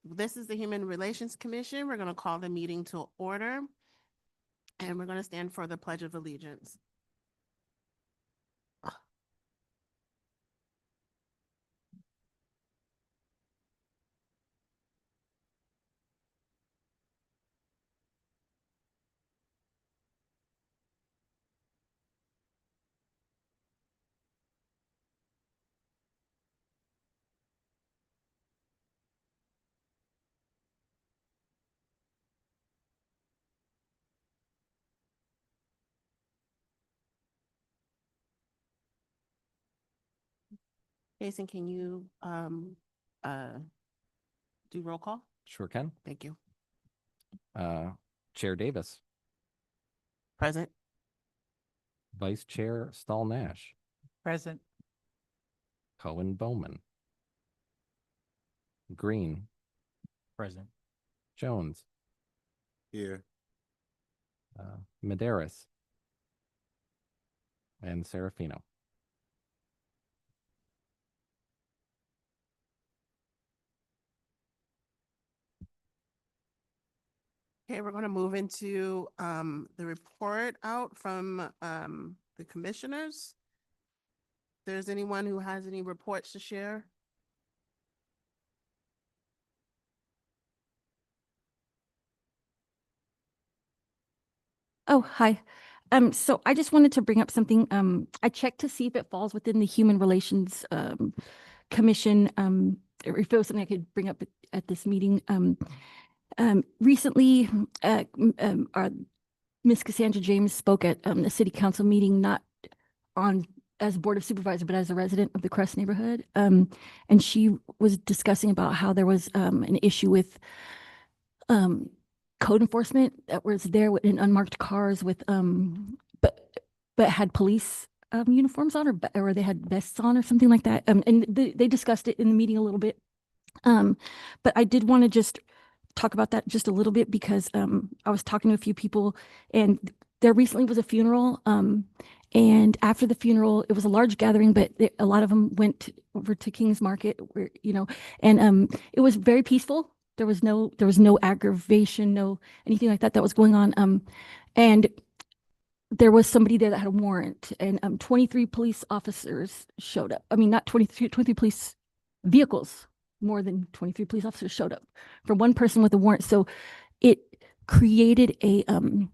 This is the Human Relations Commission. We're going to call the meeting to order, and we're going to stand for the Pledge of Allegiance. Jason, can you uh, do roll call? Sure can. Thank you. Chair Davis, Present. Vice Chair Stahl Nash, Present. Cohen Bowman, Green, Present. Jones, Here. Medeiros, and Serafino. Okay, we're going to move into the report out from the commissioners. If there's anyone who has any reports to share. Oh, hi. So I just wanted to bring up something. I checked to see if it falls within the Human Relations Commission, or if it was something I could bring up at this meeting. Recently, our Miss Cassandra James spoke at a city council meeting, not on as board of supervisor, but as a resident of the Crest neighborhood. And she was discussing about how there was an issue with code enforcement that was there in unmarked cars with but had police uniforms on, or they had vests on or something like that. And they discussed it in the meeting a little bit. But I did want to just talk about that just a little bit because I was talking to a few people, and there recently was a funeral. And after the funeral, it was a large gathering, but a lot of them went over to King's Market, where and it was very peaceful. There was no aggravation, no anything like that was going on. And there was somebody there that had a warrant, and 23 police officers showed up. I mean, not 23 police vehicles, more than 23 police officers showed up for one person with a warrant. So it created an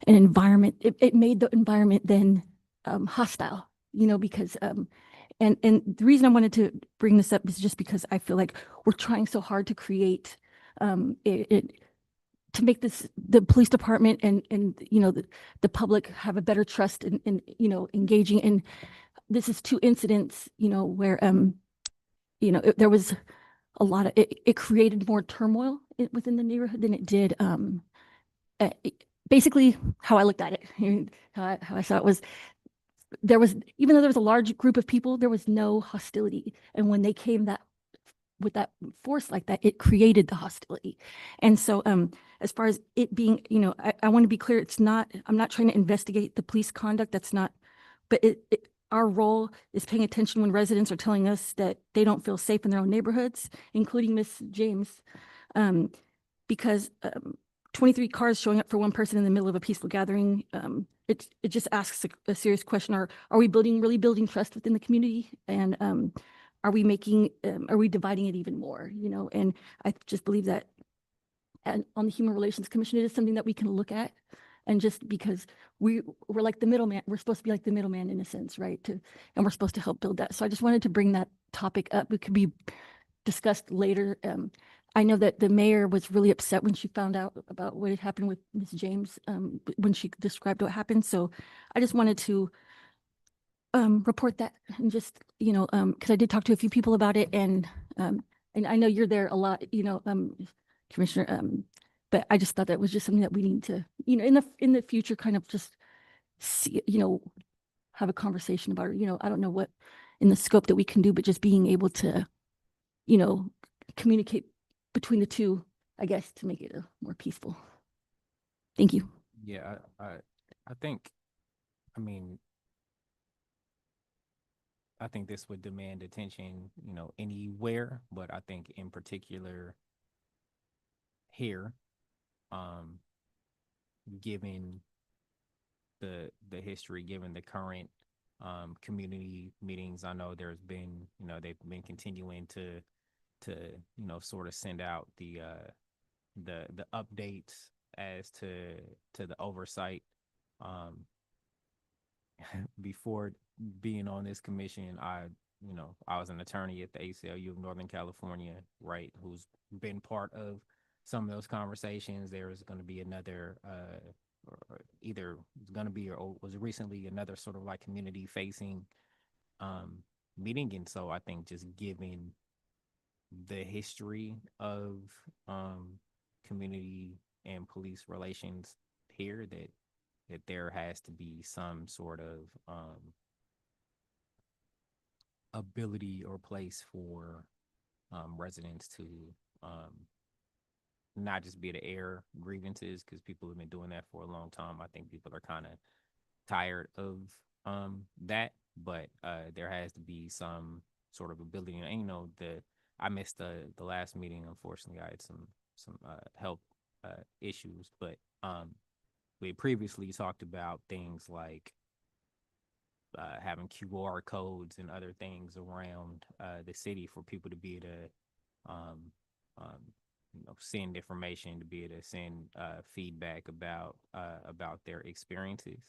environment. It made the environment then hostile, because and the reason I wanted to bring this up is just because I feel like we're trying so hard to create to make the police department and the public have a better trust in engaging. And this is two incidents, where there was a lot of it created more turmoil within the neighborhood than it did. Basically, how I looked at it, how I saw it was, even though there was a large group of people, there was no hostility. And when they came with that force like that, it created the hostility. And so as far as it being, I want to be clear, I'm not trying to investigate the police conduct. That's not, but our role is paying attention when residents are telling us that they don't feel safe in their own neighborhoods, including Miss James, because 23 cars showing up for one person in the middle of a peaceful gathering, it just asks a serious question. Are we really building trust within the community? And are we dividing it even more? And I just believe that on the Human Relations Commission, it is something that we can look at. And just because we're like the middleman, we're supposed to be like the middleman in a sense, right? And we're supposed to help build that. So I just wanted to bring that topic up. It could be discussed later. I know that the mayor was really upset when she found out about what had happened with Ms. James, when she described what happened. So I just wanted to report that, and just, because I did talk to a few people about it, and I know you're there a lot, Commissioner, but I just thought that was just something that we need to, in the future, kind of just see, have a conversation about it. I don't know what in the scope that we can do, but just being able to, communicate between the two, I guess, to make it more peaceful. Thank you. Yeah, I think, I mean, I think this would demand attention, anywhere, but I think in particular here, um, given the history, given the current community meetings. I know there's been, they've been continuing to sort of send out the updates as to the oversight. Um, Before being on this commission, I was an attorney at the ACLU of Northern California, right, who's been part of some of those conversations. There's going to be another, or either going to be or was recently another sort of like community facing meeting. And so I think just given the history of community and police relations here, that there has to be some sort of ability or place for residents to not just be able to air grievances, because people have been doing that for a long time. I think people are kind of tired of that, but there has to be some sort of ability. And I missed the last meeting. Unfortunately, I had some health issues, but we previously talked about things like having QR codes and other things around the city for people to be able to send information, to be able to send feedback about their experiences.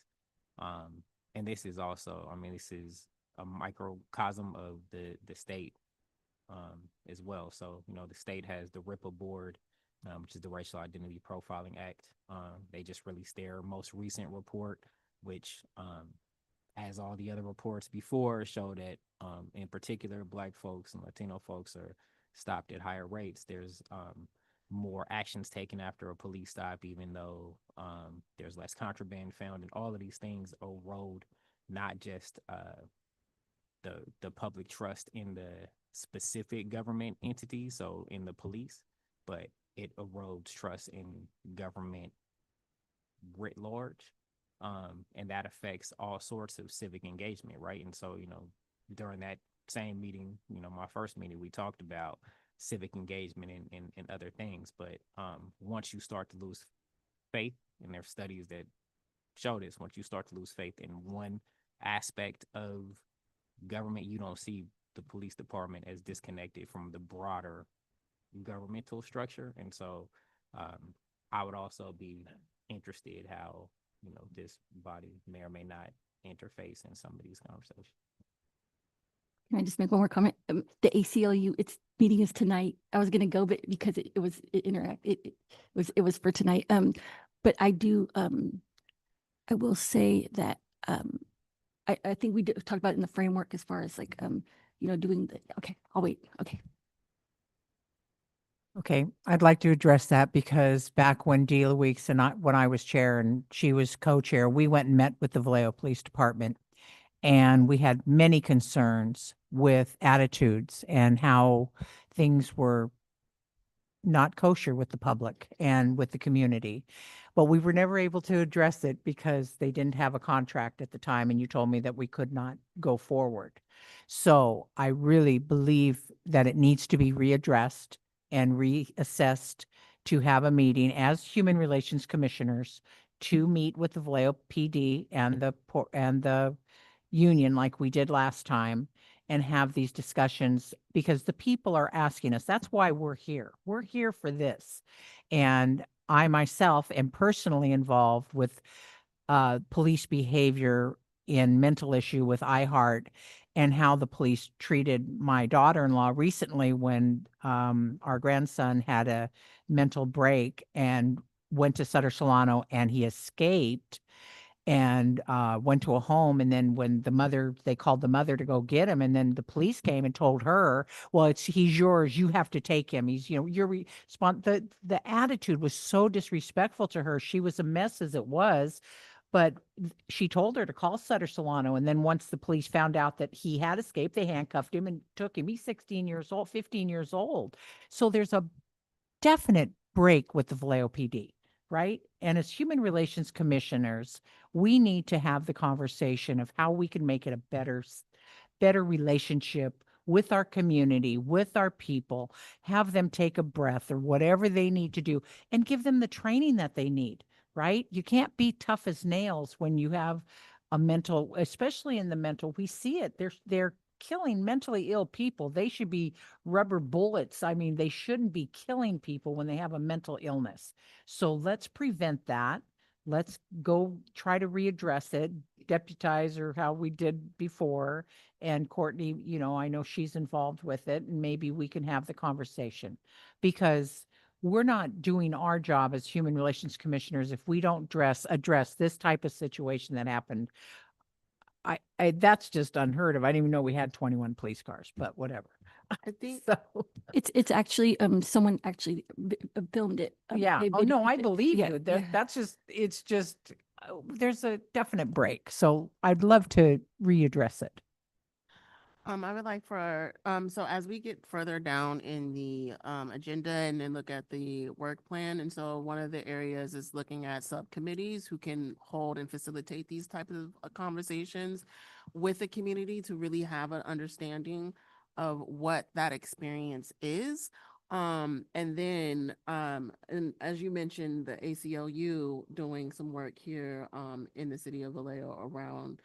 And this is also, this is a microcosm of the state as well. So, the state has the RIPA board, which is the Racial Identity Profiling Act. They just released their most recent report, which, as all the other reports before, show that in particular, Black folks and Latino folks are stopped at higher rates. There's more actions taken after a police stop, even though there's less contraband found, and all of these things erode not just the public trust in the specific government entity, so in the police, but it erodes trust in government writ large. And that affects all sorts of civic engagement, right? And so, during that same meeting, my first meeting, we talked about civic engagement and other things. But once you start to lose faith, and there are studies that show this, once you start to lose faith in one aspect of government, you don't see the police department as disconnected from the broader governmental structure. And so I would also be interested how, this body may or may not interface in some of these conversations. Can I just make one more comment? The ACLU, its meeting is tonight. I was going to go, but because it was for tonight. But I do, I will say that I think we talked about it in the framework as far as like, doing okay, I'll wait. Okay. Okay, I'd like to address that because back when Deala Weeks and when I was chair and she was co-chair, we went and met with the Vallejo Police Department, and we had many concerns with attitudes and how things were not kosher with the public and with the community. But we were never able to address it because they didn't have a contract at the time, and you told me that we could not go forward. So I really believe that it needs to be readdressed and reassessed, to have a meeting as human relations commissioners to meet with the Vallejo PD and the union like we did last time, and have these discussions, because the people are asking us. That's why we're here. We're here for this. And I myself am personally involved with police behavior in mental issue with iHeart, and how the police treated my daughter-in-law recently when our grandson had a mental break and went to Sutter Solano, and he escaped and went to a home. And then when they called the mother to go get him, and then the police came and told her, well, he's yours, you have to take him. He's, your response. The attitude was so disrespectful to her. She was a mess as it was. But she told her to call Sutter Solano. And then once the police found out that he had escaped, they handcuffed him and took him. He's 16 years old, 15 years old. So there's a definite break with the Vallejo PD, right? And as human relations commissioners, we need to have the conversation of how we can make it a better better relationship with our community, with our people, have them take a breath or whatever they need to do, and give them the training that they need, right? You can't be tough as nails when you have a mental, especially in the mental, we see it. They're killing mentally ill people. They should be rubber bullets. I mean, they shouldn't be killing people when they have a mental illness. So let's prevent that. Let's go try to readdress it, deputize or how we did before. And Courtney, you know, I know she's involved with it, and maybe we can have the conversation, because we're not doing our job as human relations commissioners if we don't address this type of situation that happened. I that's just unheard of. I didn't even know we had 21 police cars, but whatever. I think So, It's actually, someone actually filmed it. yeah. They Oh, no, I videotaped it. believe Yeah, you. yeah. That's just, it's just, there's a definite break. So I'd love to readdress it. I would like for, so as we get further down in the agenda and then look at the work plan, and so one of the areas is looking at subcommittees who can hold and facilitate these types of conversations with the community to really have an understanding of what that experience is. And then, and as you mentioned, the ACLU doing some work here in the city of Vallejo around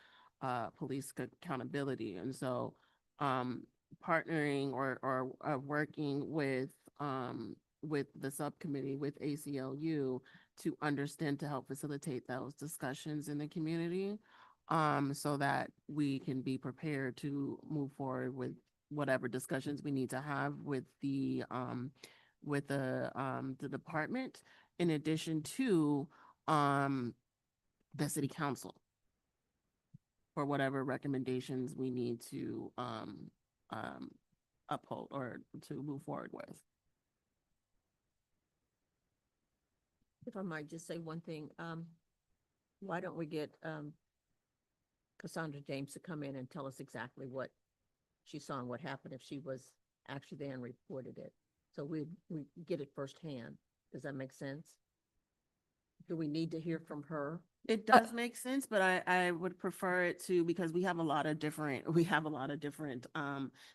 police accountability. And so um, partnering or working with the subcommittee with ACLU to understand, to help facilitate those discussions in the community, so that we can be prepared to move forward with whatever discussions we need to have with the department, in addition to the city council for whatever recommendations we need to um, uphold or to move forward with. If I might just say one thing, why don't we get Cassandra James to come in and tell us exactly what she saw and what happened if she was actually there and reported it? So we get it firsthand. Does that make sense? Do we need to hear from her? It does make sense, but I would prefer it to, because we have a lot of different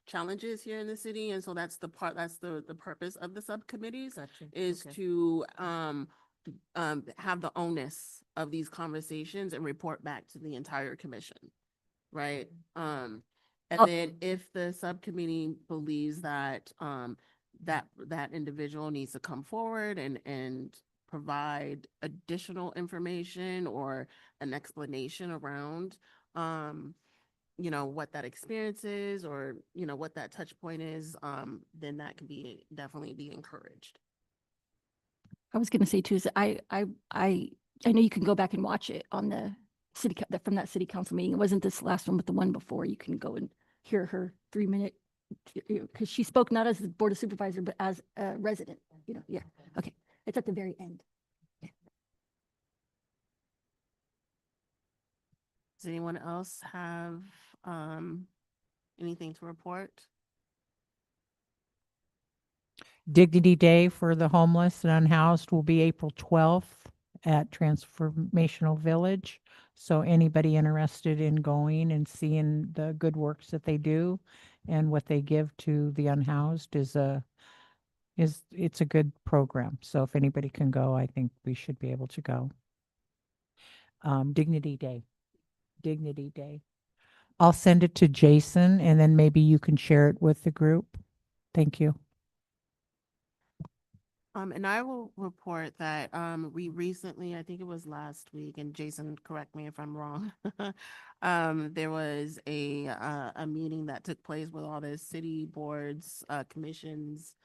challenges here in the city. And so that's the purpose of the subcommittees, Gotcha. is Okay. to have the onus of these conversations and report back to the entire commission. Right? And Oh. then if the subcommittee believes that that individual needs to come forward and provide additional information or an explanation around what that experience is, or what that touch point is, then that can definitely be encouraged. I was gonna say too, is I know you can go back and watch it on the from that city council meeting. It wasn't this last one, but the one before. You can go and hear her 3-minute, because she spoke not as the board of supervisor, but as a resident, yeah. Okay. It's at the very end. Does anyone else have anything to report? Dignity Day for the homeless and unhoused will be April 12th at Transformational Village. So anybody interested in going and seeing the good works that they do and what they give to the unhoused it's a good program. So if anybody can go, I think we should be able to go. Dignity Day. Dignity Day. I'll send it to Jason, and then maybe you can share it with the group. Thank you. And I will report that we recently, I think it was last week, and Jason, correct me if I'm wrong. There was a meeting that took place with all the city boards, commissions,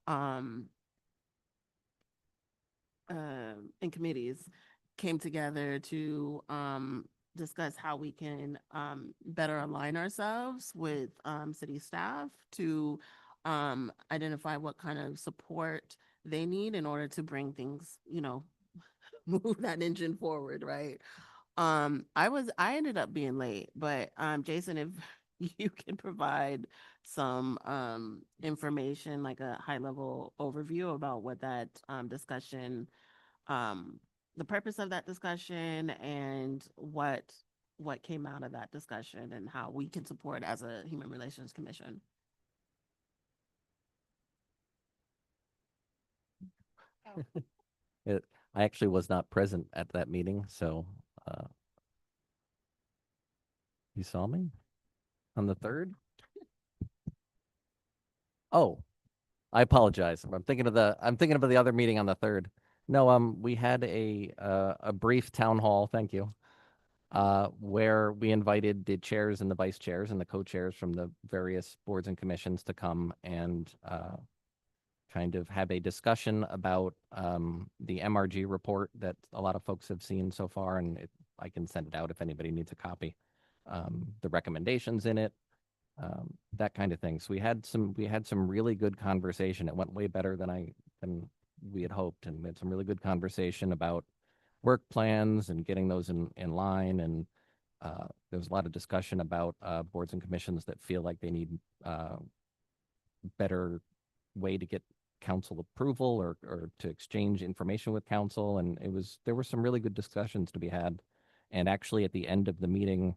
and committees came together to discuss how we can better align ourselves with city staff to identify what kind of support they need in order to bring things, move that engine forward, right? I ended up being late, but Jason, if you can provide some information, like a high level overview about what that discussion, the purpose of that discussion, and what what came out of that discussion and how we can support as a Human Relations Commission. I actually was not present at that meeting, so you saw me on the 3rd? Oh, I apologize. I'm thinking of the other meeting on the 3rd. No, we had a brief town hall, thank you, where we invited the chairs and the vice chairs and the co-chairs from the various boards and commissions to come and kind of have a discussion about the MRG report that a lot of folks have seen so far, and I can send it out if anybody needs a copy. The recommendations in it, that kind of thing. So we had some really good conversation. It went way better than we had hoped, and we had some really good conversation about work plans and getting those in line. And there was a lot of discussion about boards and commissions that feel like they need better way to get council approval or to exchange information with council. And there were some really good discussions to be had. And actually at the end of the meeting,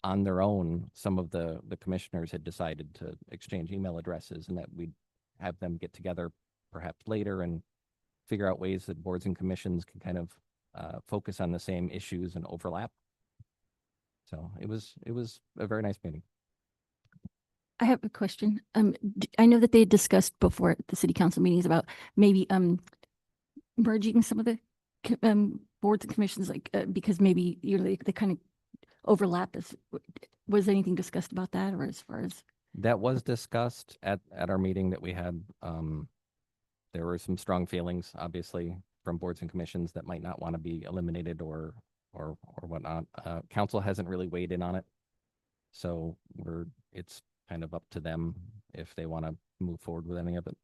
on their own, some of the commissioners had decided to exchange email addresses, and that we'd have them get together perhaps later and figure out ways that boards and commissions can kind of focus on the same issues and overlap. So it was a very nice meeting. I have a question. I know that they had discussed before at the city council meetings about maybe merging some of the boards and commissions, like because maybe they kind of overlap. Was anything discussed about that, or as far as that was discussed at our meeting that we had? There were some strong feelings, obviously, from boards and commissions that might not want to be eliminated or whatnot. Council hasn't really weighed in on it, so it's kind of up to them if they want to move forward with any of it.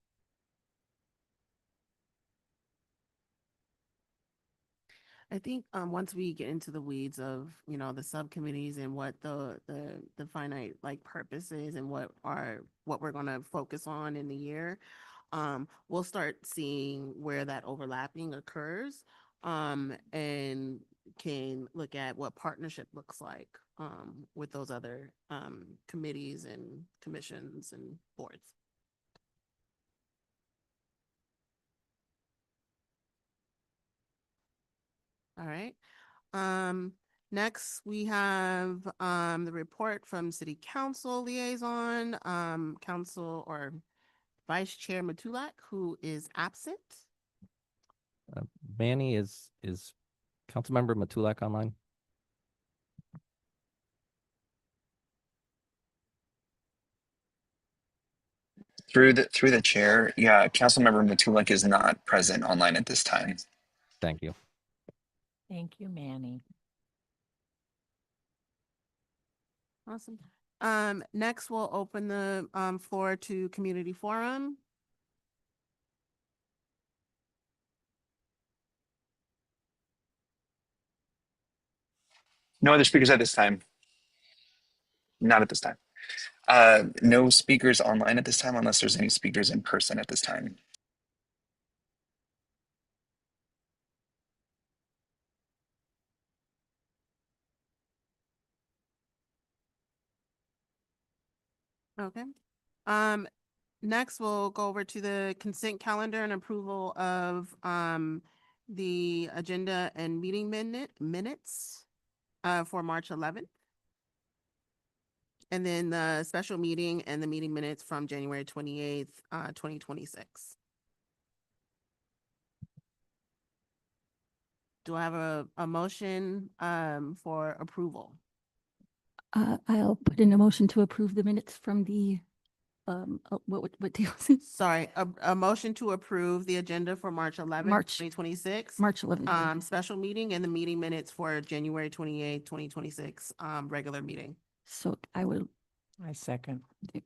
I think once we get into the weeds of, the subcommittees and what the finite like purpose is and what we're going to focus on in the year, we'll start seeing where that overlapping occurs, and can look at what partnership looks like with those other committees and commissions and boards. All right. Next we have the report from City Council Liaison, Council or Vice Chair Matulak, who is absent. Manny, is Councilmember Matulak online? Through the chair, yeah, Councilmember Matulak is not present online at this time. Thank you. Thank you, Manny. Awesome. Next we'll open the floor to community forum. No other speakers at this time. Not at this time. No speakers online at this time unless there's any speakers in person at this time. Okay. Next we'll go over to the consent calendar and approval of the agenda and meeting minutes for March 11th. And then the special meeting and the meeting minutes from January 28th, 2026. Do I have a motion for approval? I'll put in a motion to approve the minutes from the what day was it? Sorry, a motion to approve the agenda for March 11th, 2026. March 11th. Special meeting and the meeting minutes for January 28th, 2026, regular meeting. So I second. I'm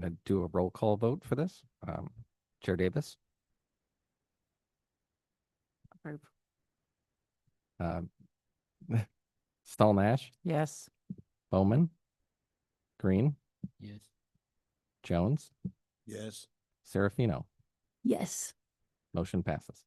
going to do a roll call vote for this. Chair Davis. Approve. Stahl Nash, Yes. Bowman, Green, Yes. Jones, Yes. Serafino. yes. Motion passes.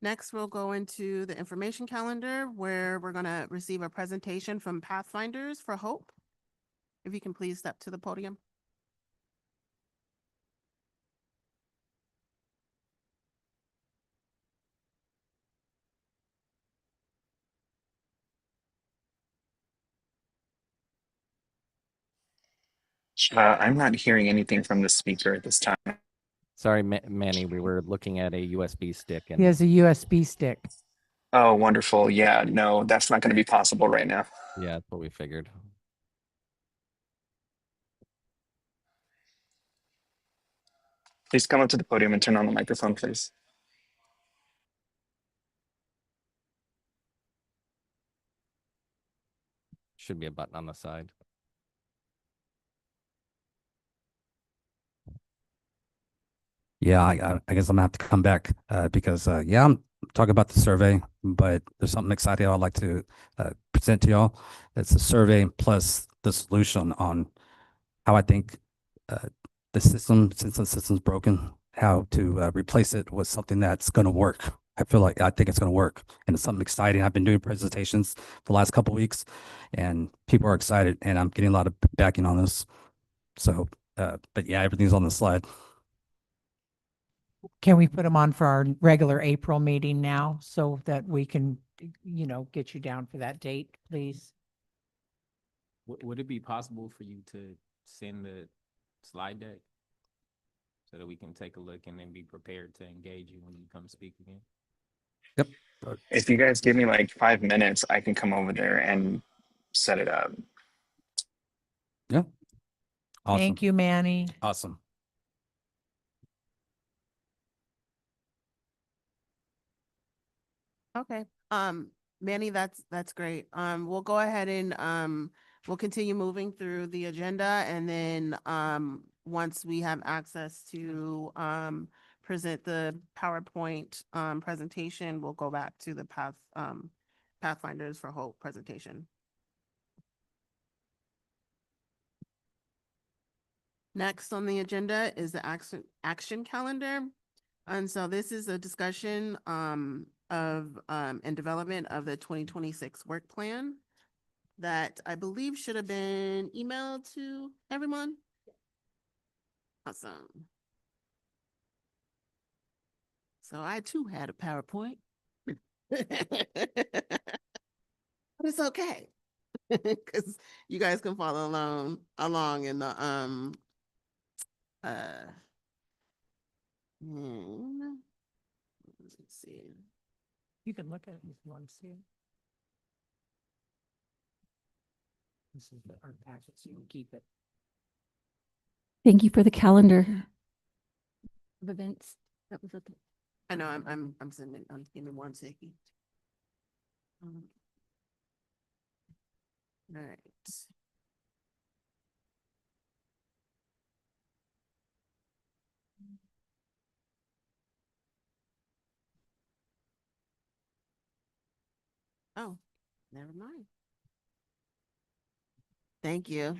Next, we'll go into the information calendar where we're going to receive a presentation from Pathfinders for Hope. If you can please step to the podium. I'm not hearing anything from the speaker at this time. Sorry, Manny, we were looking at a USB stick He and has a USB stick. Oh, wonderful. Yeah, no, that's not going to be possible right now. yeah, that's what we figured. Please come up to the podium and turn on the microphone, please. Should be a button on the side. Yeah, I guess I'm gonna have to come back because yeah, I'm talking about the survey, but there's something exciting I'd like to present to y'all. It's a survey plus the solution on how I think uh, the system, since the system's broken, how to replace it with something that's going to work. I think it's going to work, and it's something exciting. I've been doing presentations the last couple of weeks, and people are excited, and I'm getting a lot of backing on this. So, but yeah, everything's on the slide. Can we put them on for our regular April meeting now so that we can, get you down for that date, please? Would it be possible for you to send the slide deck so that we can take a look and then be prepared to engage you when you come speak again? Yep. If you guys give me like 5 minutes, I can come over there and set it up. Yeah. Awesome. Thank you, Manny. Awesome. Okay. Manny, that's great. We'll go ahead and we'll continue moving through the agenda, and then once we have access to present the PowerPoint presentation, we'll go back to the Pathfinders for Hope presentation. Next on the agenda is the action calendar. And so this is a discussion of and development of the 2026 work plan that I believe should have been emailed to everyone. Awesome. So I too had a PowerPoint. But it's okay. Because you guys can follow along in the uh let's see. You can look at it if you want to see it. This is our packet, so you can keep it. Thank you for the calendar of events. That was at the I know I'm sending, give me 1 second. All right. Oh, never mind. Thank you.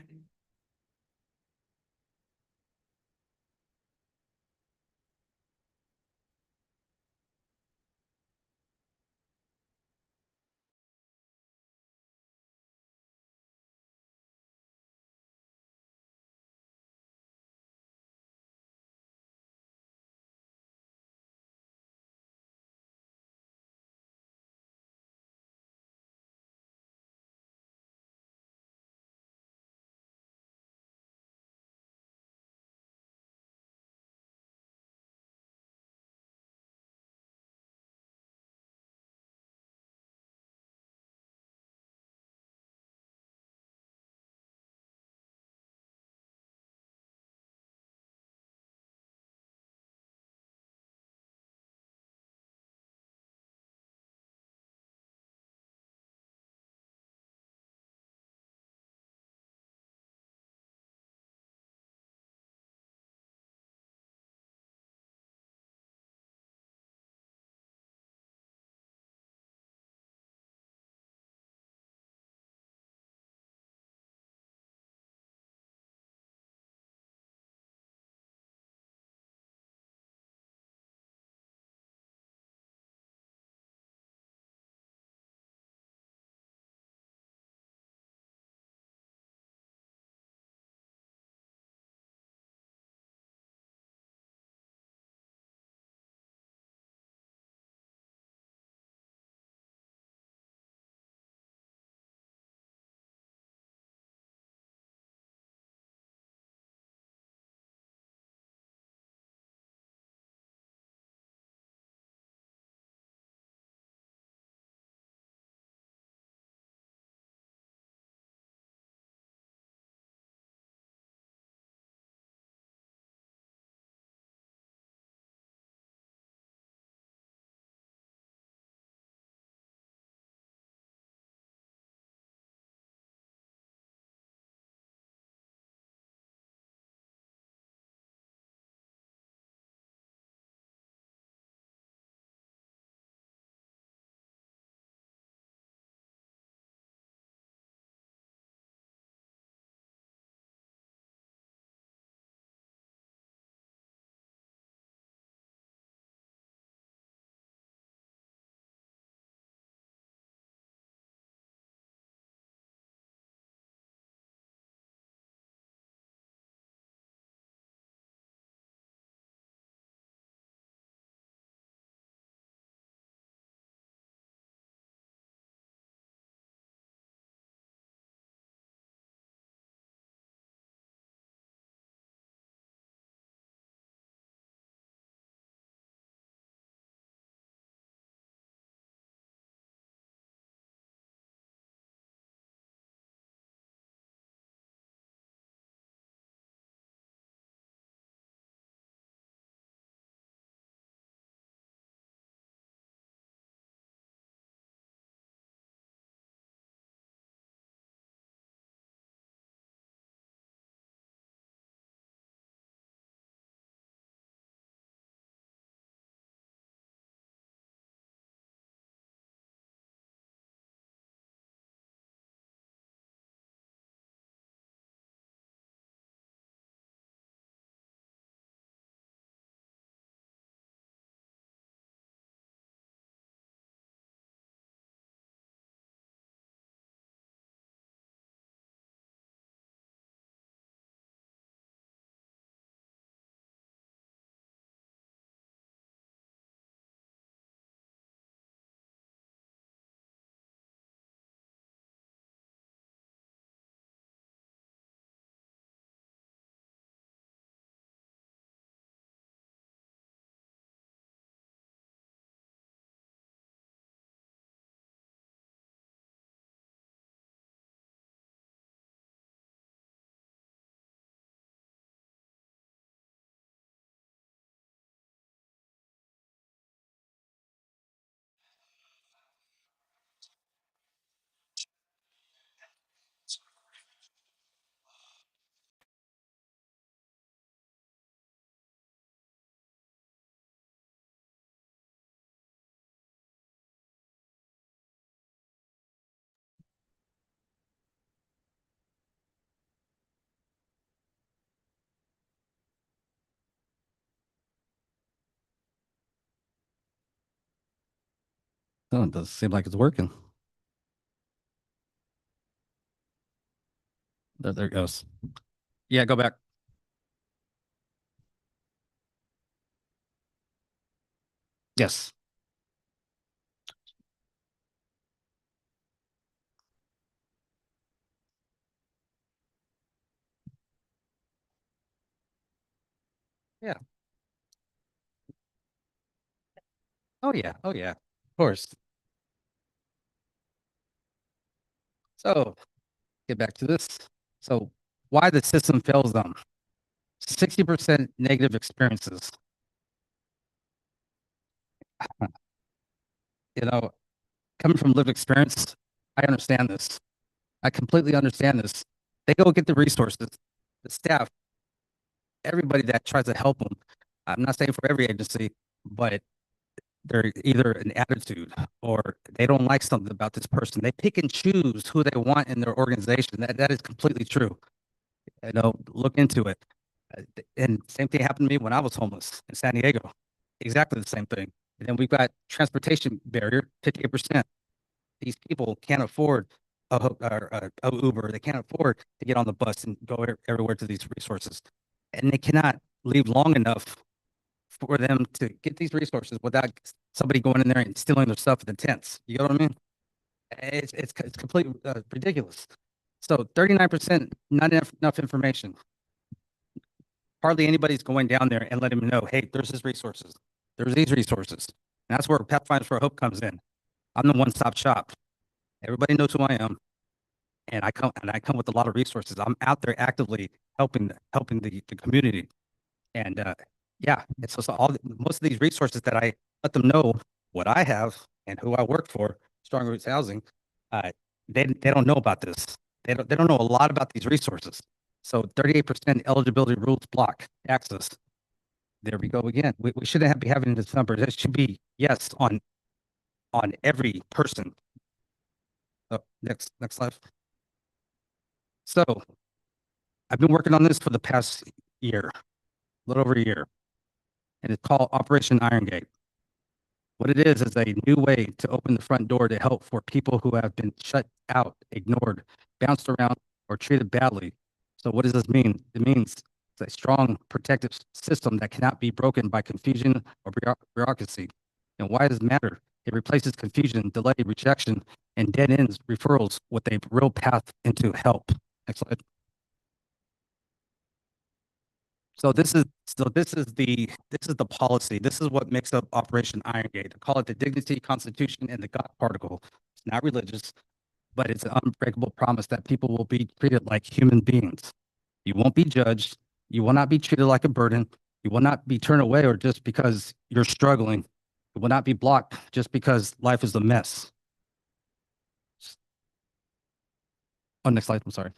Oh, it doesn't seem like it's working. There it goes. Yeah, go back. Yes. Yeah. Oh yeah. Oh yeah. Of course. So get back to this. So why the system fails them? 60% negative experiences. You know, coming from lived experience, I understand this. I completely understand this. They go get the resources, the staff, everybody that tries to help them. I'm not saying for every agency, but they're either an attitude or they don't like something about this person. They pick and choose who they want in their organization. That is completely true. You know, look into it. And same thing happened to me when I was homeless in San Diego. Exactly the same thing. And then we've got transportation barrier, 58%. These people can't afford a Uber. They can't afford to get on the bus and go everywhere to these resources. And they cannot leave long enough for them to get these resources without somebody going in there and stealing their stuff in the tents. You know what I mean? It's completely ridiculous. So 39%, not enough information. Hardly anybody's going down there and letting them know, hey, there's these resources. There's these resources. And that's where Pathfinders for Hope comes in. I'm the one-stop shop. Everybody knows who I am. And I come with a lot of resources. I'm out there actively helping the community. And yeah, it's also most of these resources that I let them know what I have and who I work for, Strong Roots Housing. Uh, they don't know about this. They don't know a lot about these resources. So 38% eligibility rules block access. There we go again. We shouldn't be having this number. That should be yes on every person. Oh, next slide. So I've been working on this for the past year, a little over a year, and it's called Operation Iron Gate. What it is a new way to open the front door to help for people who have been shut out, ignored, bounced around, or treated badly. So what does this mean? It means it's a strong protective system that cannot be broken by confusion or bureaucracy. And why does it matter? It replaces confusion, delay, rejection, and dead ends referrals with a real path into help. Next slide. So this is the policy. This is what makes up Operation Iron Gate. I call it the dignity, constitution, and the God particle. It's not religious, but it's an unbreakable promise that people will be treated like human beings. You won't be judged. You will not be treated like a burden. You will not be turned away or just because you're struggling. You will not be blocked just because life is a mess. Oh, next slide. I'm sorry.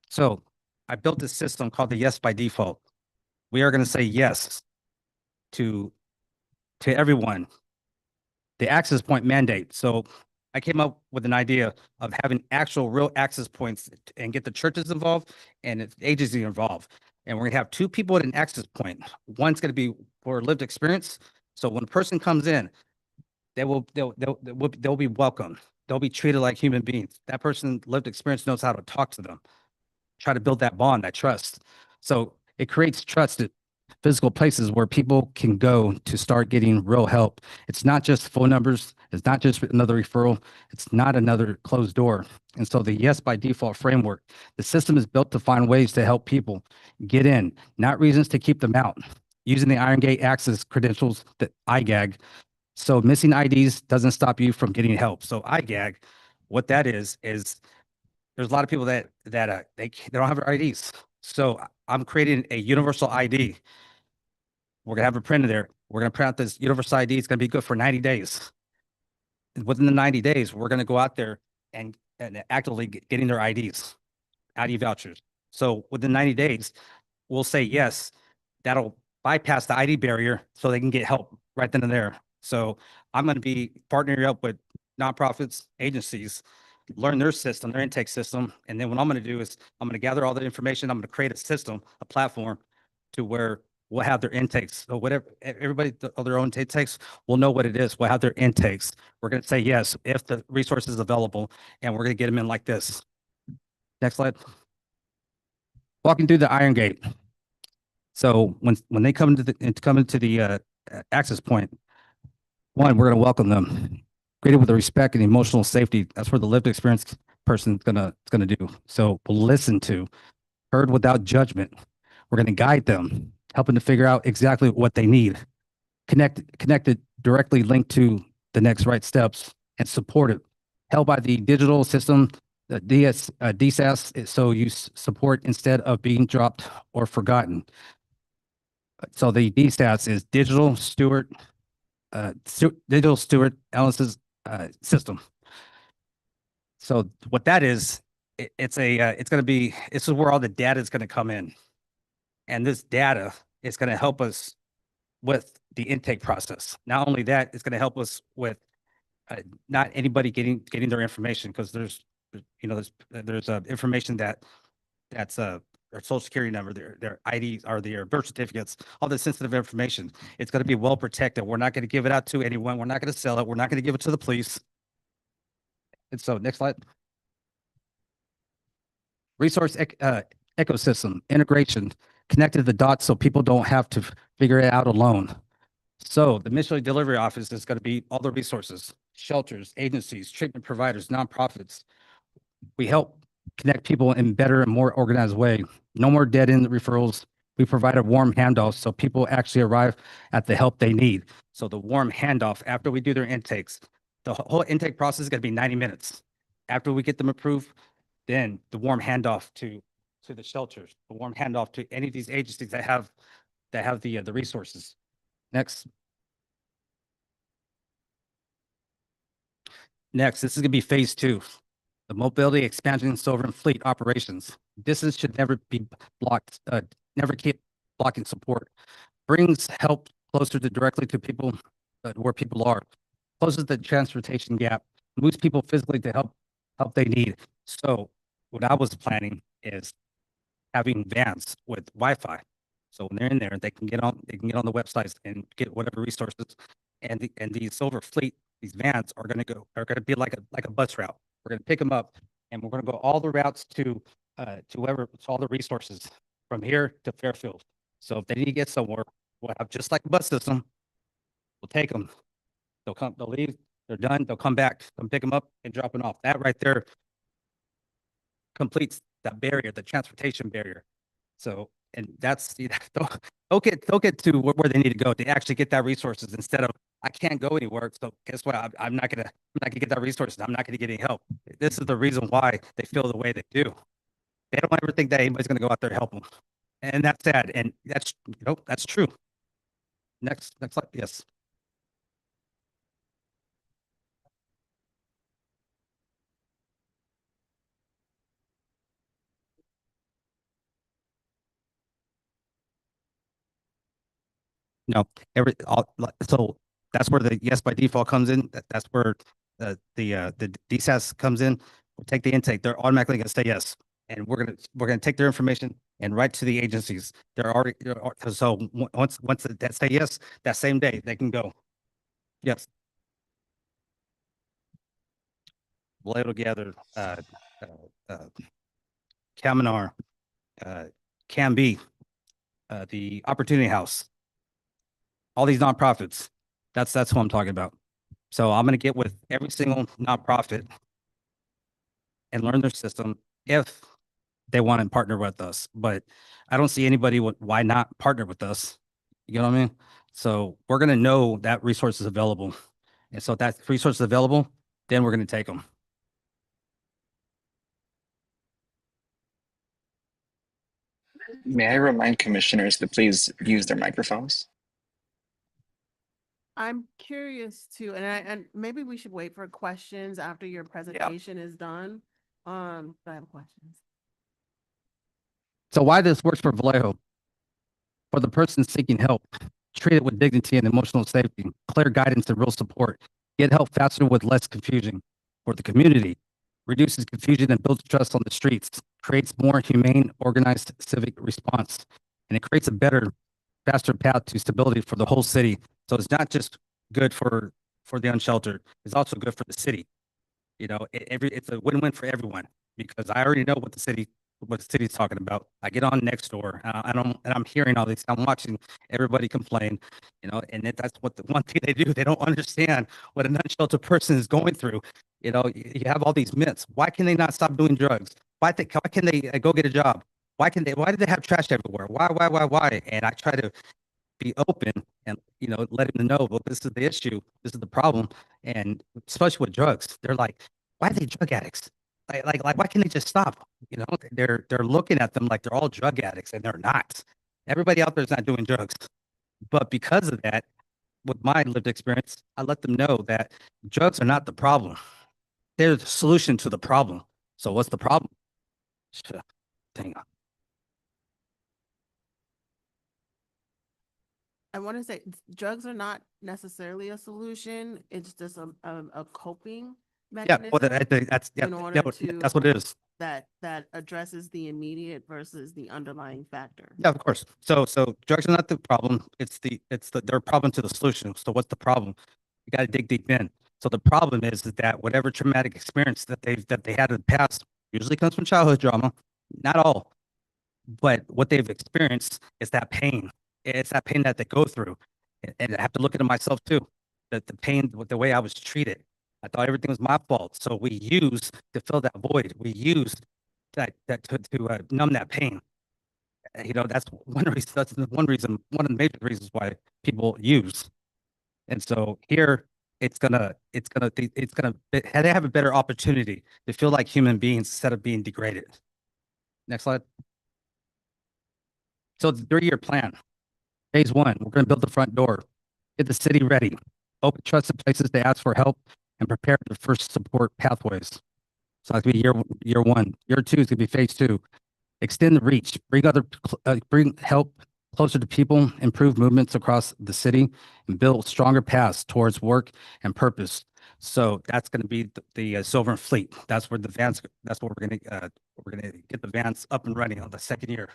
So I built this system called the Yes by Default. We are going to say yes to everyone. The access point mandate. So I came up with an idea of having actual real access points and get the churches involved and the agency involved. And we're gonna have two people at an access point. One's gonna be for lived experience. So when a person comes in, they'll be welcome. They'll be treated like human beings. That person lived experience knows how to talk to them, try to build that bond, that trust. So it creates trust at physical places where people can go to start getting real help. It's not just phone numbers. It's not just another referral. It's not another closed door. And so the Yes by Default framework, the system is built to find ways to help people get in, not reasons to keep them out. Using the Iron Gate access credentials, the IGAG. So missing IDs doesn't stop you from getting help. So IGAG, what that is there's a lot of people that they don't have their IDs. So I'm creating a universal ID. We're gonna have it printed there. We're gonna print out this universal ID. It's gonna be good for 90 days. And within the 90 days, we're gonna go out there and actively getting their IDs, ID vouchers. So within 90 days, we'll say yes. That'll bypass the ID barrier so they can get help right then and there. So I'm going to be partnering up with nonprofits, agencies, learn their system, their intake system. And then what I'm going to do is I'm going to gather all the information. I'm going to create a system, a platform to where We'll have their intakes. So whatever, everybody, their own intakes, we'll know what it is. We'll have their intakes. We're going to say yes, if the resource is available, and we're going to get them in like this. Next slide. Walking through the Iron Gate. So when they come into the access point, one, we're going to welcome them, greeted with the respect and emotional safety. That's where the lived experience person's gonna do. So we'll listen to, heard without judgment. We're going to guide them, helping to figure out exactly what they need, connected directly linked to the next right steps, and supported, held by the digital system, the DSAS, so you support instead of being dropped or forgotten. So the DSAS is digital steward analysis system. So what that is, it's going to be, this is where all the data is going to come in. And this data is going to help us with the intake process. Not only that, it's going to help us with not anybody getting their information, because there's information that's their social security number, their IDs, or their birth certificates, all the sensitive information. It's going to be well protected. We're not going to give it out to anyone. We're not going to sell it. We're not going to give it to the police. And so next slide. Resource ecosystem integration, connected the dots so people don't have to figure it out alone. So the Mission Delivery Office is going to be all the resources, shelters, agencies, treatment providers, nonprofits. We help connect people in better and more organized way. No more dead end referrals. We provide a warm handoff so people actually arrive at the help they need. So the warm handoff after we do their intakes, the whole intake process is going to be 90 minutes. After we get them approved, then the warm handoff to the shelters, the warm handoff to any of these agencies that have the resources. Next. Next, this is going to be phase 2. The mobility, expansion, sovereign fleet operations. Distance should never be blocked, never keep blocking support. Brings help closer to directly to people where people are. Closes the transportation gap. Moves people physically to help they need. So what I was planning is having vans with Wi-Fi. So when they're in there, they can get on the websites and get whatever resources. And the silver fleet, these vans are going to be like a bus route. We're going to pick them up, and we're going to go all the routes to all the resources from here to Fairfield. So if they need to get somewhere, we'll have just like a bus system. We'll take them. They'll leave. They're done. They'll come back, come pick them up and drop them off. That right there completes that barrier, the transportation barrier. So, and that's, they'll get to where they need to go to actually get that resources, instead of, I can't go anywhere. So guess what? I'm not gonna get that resources. I'm not gonna get any help. This is the reason why they feel the way they do. They don't ever think that anybody's gonna go out there and help them. And that's sad. And that's, that's true. Next slide. Yes. No, so that's where the yes by default comes in. That's where the DSAS comes in. We'll take the intake. They're automatically going to say yes, and we're gonna take their information and write to the agencies. So once that say yes, that same day they can go. Yes. Vallejo together, Kaminar, Can Be, the Opportunity House, all these nonprofits. That's who I'm talking about. So I'm going to get with every single nonprofit and learn their system if they want to partner with us. But I don't see anybody why not partner with us. You know what I mean? So we're going to know that resource is available. And so if that resource is available, then we're going to take them. May I remind commissioners to please use their microphones? I'm curious too, and maybe we should wait for questions after your presentation is done. I have questions. So why this works for Vallejo? For the person seeking help, treat it with dignity and emotional safety, clear guidance and real support. Get help faster with less confusion. For the community, reduces confusion and builds trust on the streets, creates more humane, organized civic response, and it creates a better faster path to stability for the whole city. So it's not just good for the unsheltered. It's also good for the city. You know, it's a win-win for everyone because I already know what the city's talking about. I get on next door and I'm hearing all this. I'm watching everybody complain, you know, and that's what the one thing they do. They don't understand what an unsheltered person is going through. You know, you have all these myths. Why can they not stop doing drugs? Why can they go get a job? Why do they have trash everywhere? Why? And I try to be open and, you know, let them know, well, this is the issue, this is the problem. And especially with drugs, they're like, why are they drug addicts? Like, why can't they just stop? You know, they're looking at them like they're all drug addicts, and they're not. Everybody out there is not doing drugs. But because of that, with my lived experience, I let them know that drugs are not the problem. They're the solution to the problem. So what's the problem? Dang. I want to say drugs are not necessarily a solution. It's just a coping Yeah, well, mechanism that's in order that's what it is. that addresses the immediate versus the underlying factor. Yeah, of course. So drugs are not the problem. It's their problem to the solution. So what's the problem? You got to dig deep in. So the problem is that whatever traumatic experience that they had in the past usually comes from childhood trauma. Not all, but what they've experienced is that pain. It's that pain that they go through, and I have to look at it myself too. That the pain, the way I was treated, I thought everything was my fault. So we use to fill that void. We use that to numb that pain. You know, that's one reason. That's the one reason. One of the major reasons why people use. And so here, they have a better opportunity to feel like human beings instead of being degraded. Next slide. So it's a 3-year plan. Phase 1, we're going to build the front door, get the city ready, open trusted places to ask for help, and prepare the first support pathways. So that's gonna be year 1. Year 2 is gonna be phase 2. Extend the reach, bring help closer to people, improve movements across the city, and build stronger paths towards work and purpose. So that's going to be the Silver Fleet. That's where the vans. That's what we're gonna get the vans up and running on the second year.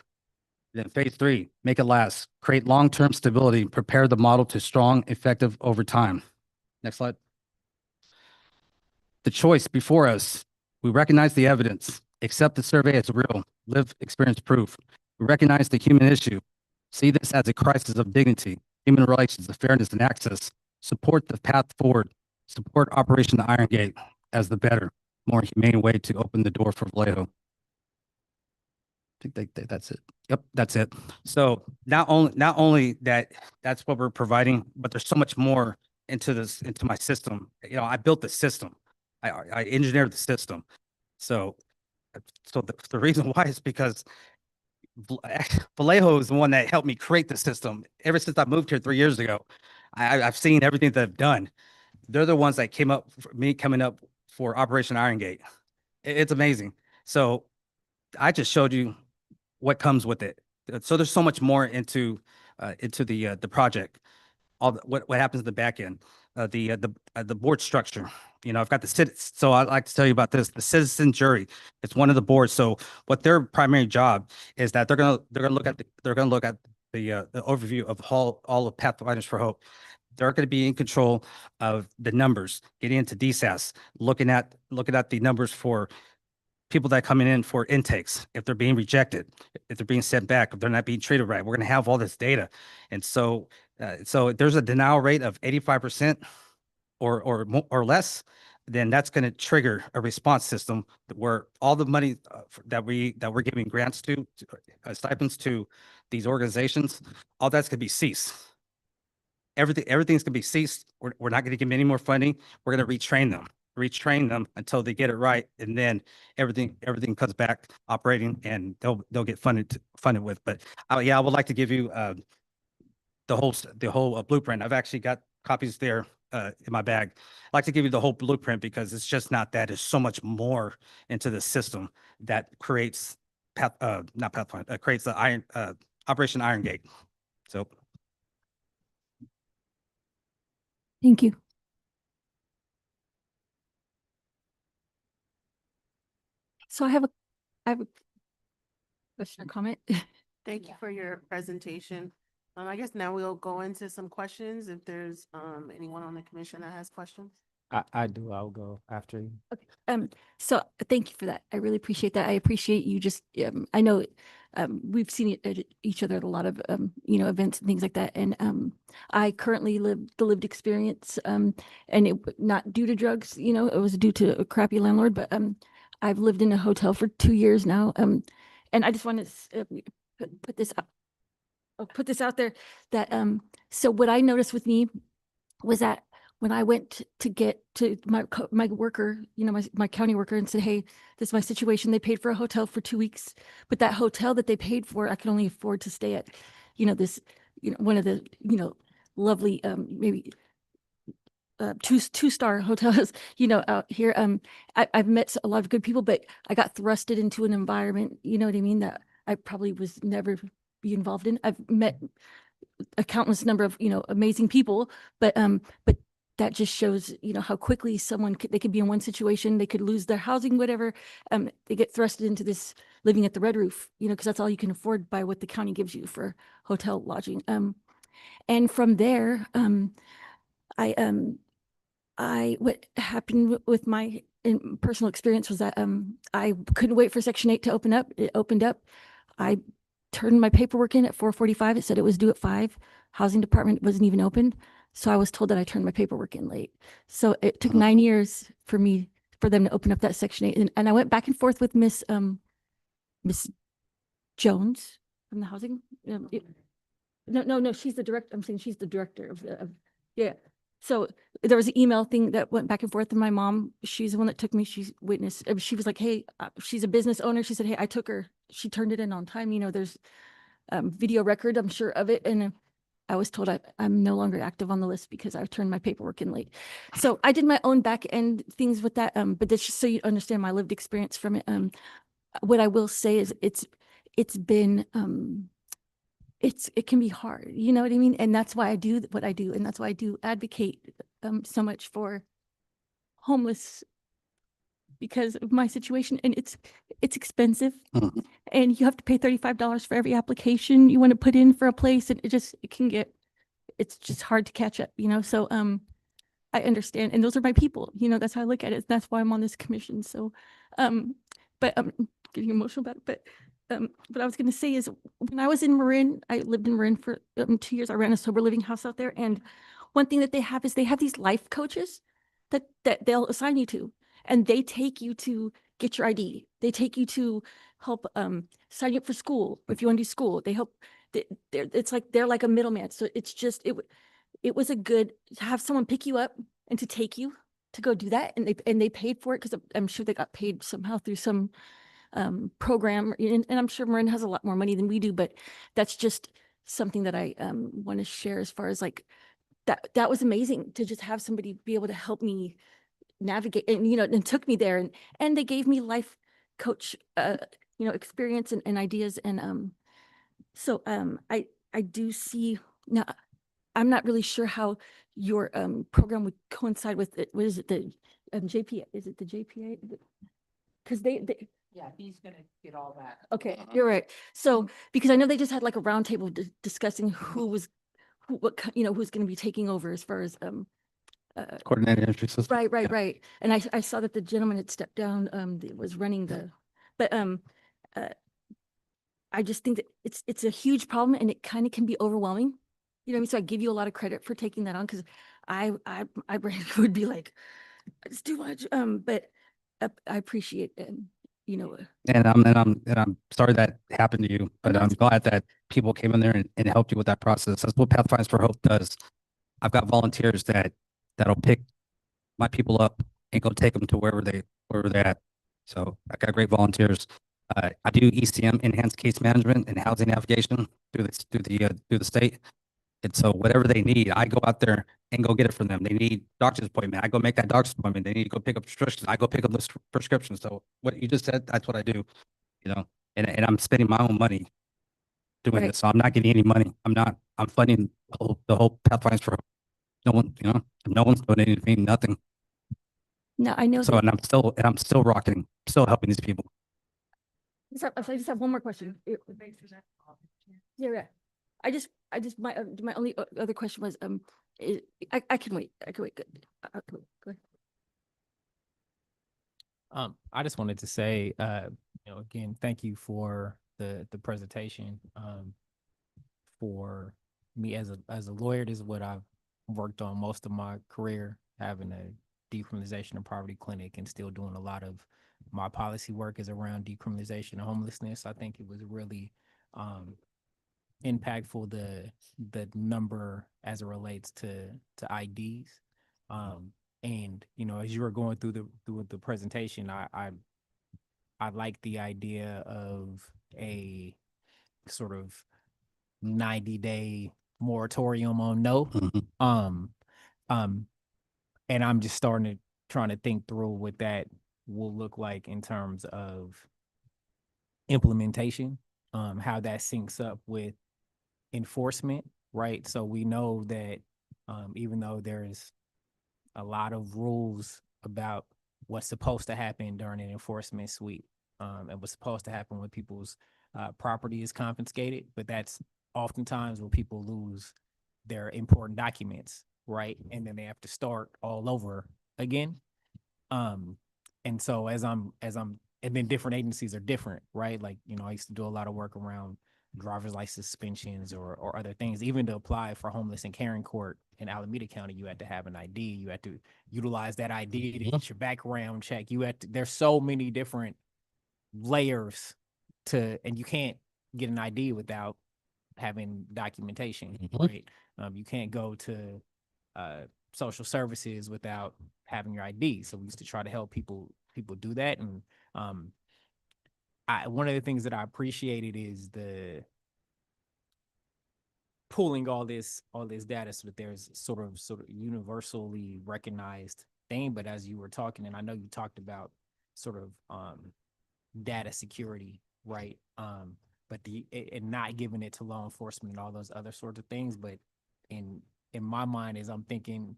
Then phase 3, make it last, create long-term stability, prepare the model to strong, effective over time. Next slide. The choice before us, we recognize the evidence, accept the survey as real, live experience proof. We recognize the human issue, see this as a crisis of dignity, human relations, of fairness and access, support the path forward, support Operation Iron Gate as the better, more humane way to open the door for Vallejo. I think that's it. Yep, that's it. So not only that's what we're providing, but there's so much more into my system. You know, I built the system. I engineered the system. So the reason why is because Vallejo is the one that helped me create the system. Ever since I moved here 3 years ago, I've seen everything that they've done. They're the ones that came up for me coming up for Operation Iron Gate. It's amazing. So I just showed you what comes with it. So there's so much more into the project. What happens in the back end, the board structure. You know, I've got the so I'd like to tell you about this. The citizen jury. It's one of the boards. So what their primary job is that they're gonna look at the overview of all of Pathfinders for Hope. They're going to be in control of the numbers, getting into DSAS, looking at the numbers for people that are coming in for intakes, if they're being rejected, if they're being sent back, if they're not being treated right. We're going to have all this data. And so there's a denial rate of 85% or less, then that's going to trigger a response system where all the money that we're giving grants to stipends to these organizations, all that's going to be ceased. Everything's going to be ceased. We're not going to give them any more funding. We're going to retrain them until they get it right, and then everything comes back operating, and they'll get funded with. But yeah, I would like to give you the whole blueprint. I've actually got copies there in my bag. I'd like to give you the whole blueprint because it's just not that. There's so much more into the system that creates not Pathfinder, creates the Operation Iron Gate. So Thank you. So I have a question or comment. Thank you for your presentation. I guess now we'll go into some questions if there's anyone on the commission that has questions. I do. I'll go after you. So thank you for that. I really appreciate that. I appreciate you just, I know, we've seen each other at a lot of, events and things like that. And, I currently live the lived experience, and not due to drugs, it was due to a crappy landlord, but, I've lived in a hotel for 2 years now. And I just want to put this up. I'll put this out there that, so what I noticed with me was that when I went to get to my worker, my county worker, and said, "Hey, this is my situation," they paid for a hotel for 2 weeks, but that hotel that they paid for, I could only afford to stay at, this, one of the, lovely, maybe two-star hotels, out here. I've met a lot of good people, but I got thrusted into an environment, you know what I mean, that I probably was never be involved in. I've met a countless number of, amazing people, but that just shows, how quickly they could be in one situation, they could lose their housing, whatever. They get thrusted into this living at the red roof, because that's all you can afford by what the county gives you for hotel lodging. And from there, what happened with my personal experience was that I couldn't wait for Section 8 to open up. It opened up. I turned my paperwork in at 4:45. It said it was due at 5. Housing department wasn't even open. So I was told that I turned my paperwork in late. So it took 9 years for them to open up that Section 8. And I went back and forth with Miss Jones from the housing. No, she's the director. I'm saying she's the director yeah. So there was an email thing that went back and forth, and my mom, she's the one that took me. She's witness. She was like, "Hey, she's a business owner." She said, "Hey, I took her. She turned it in on time. There's video record, I'm sure of it." And I was told I'm no longer active on the list because I turned my paperwork in late. So I did my own back end things with that. But that's just so you understand my lived experience from it. What I will say is it's been it can be hard, you know what I mean? And that's why I do what I do. And that's why I do advocate so much for homeless, because of my situation. And it's expensive. Mhm. And you have to pay $35 for every application you want to put in for a place. And it's just hard to catch up, So I understand. And those are my people, that's how I look at it. That's why I'm on this commission. So but I'm getting emotional about it. But what I was going to say is, when I was in Marin, I lived in Marin for 2 years. I ran a sober living house out there. And one thing that they have is they have these life coaches that they'll assign you to, and they take you to get your ID. They take you to help sign you up for school. If you want to do school, they help. It's like they're like a middleman. So it's just it was a good to have someone pick you up and to take you to go do that, and they paid for it because I'm sure they got paid somehow through some program, and I'm sure Marin has a lot more money than we do, but that's just something that I want to share as far as like that was amazing to just have somebody be able to help me navigate, and and took me there, and they gave me life coach experience and ideas. And so I do see now. I'm not really sure how your program would coincide with it. What is it, the JPA? Is it the JPA? Because they Yeah, he's gonna get all that. okay, you're right. So because I know they just had like a roundtable discussing who's going to be taking over as far as Coordinated entry system. right, Yeah. right. And I saw that the gentleman had stepped down, that was running but uh, I just think that it's a huge problem, and it kind of can be overwhelming. You know what I mean? So I give you a lot of credit for taking that on, because my brain would be like, it's too much. But I appreciate it. And And I'm sorry that happened to you, but I'm that's- glad that people came in there and helped you with that process. That's what Pathfinds for Hope does. I've got volunteers that'll pick my people up and go take them to wherever they're at. So I got great volunteers. I do ECM, enhanced case management and housing navigation through the state. And so whatever they need, I go out there and go get it from them. They need doctor's appointment. I go make that doctor's appointment. They need to go pick up prescriptions. I go pick up those prescriptions. So what you just said, that's what I do, and I'm spending my own money doing Right. this. So I'm not getting any money. I'm funding the whole Pathfinds for Hope. No one, no one's doing anything, nothing. now I know So, that. and I'm still rocking, still helping these people. I just have one more question. Yeah, my only other question was, I can wait. I can wait. Good. Go ahead. I just wanted to say, again, thank you for the presentation. For me as a lawyer, this is what I've worked on most of my career, having a decriminalization and poverty clinic, and still doing a lot of my policy work is around decriminalization and homelessness. I think it was really impactful, the number as it relates to IDs. And as you were going through the presentation, I like the idea of a sort of 90-day moratorium on no. Mhm. Um, um, and I'm just trying to think through what that will look like in terms of implementation, how that syncs up with enforcement, right? So we know that even though there's a lot of rules about what's supposed to happen during an enforcement sweep, and what's supposed to happen when people's property is confiscated, but that's oftentimes when people lose their important documents, right? And then they have to start all over again. Um, and so and then different agencies are different, right? Like, I used to do a lot of work around driver's license suspensions or other things. Even to apply for homeless and caring court in Alameda County, you had to have an ID. You had to utilize that ID to get your background check. There's so many different layers and you can't get an ID without having documentation, right? You can't go to uh, social services without having your ID. So we used to try to help people do that. And um, one of the things that I appreciated is the pulling all this data so that there's sort of universally recognized thing. But as you were talking, and I know you talked about sort of data security, right? But and not giving it to law enforcement and all those other sorts of things. But in my mind, as I'm thinking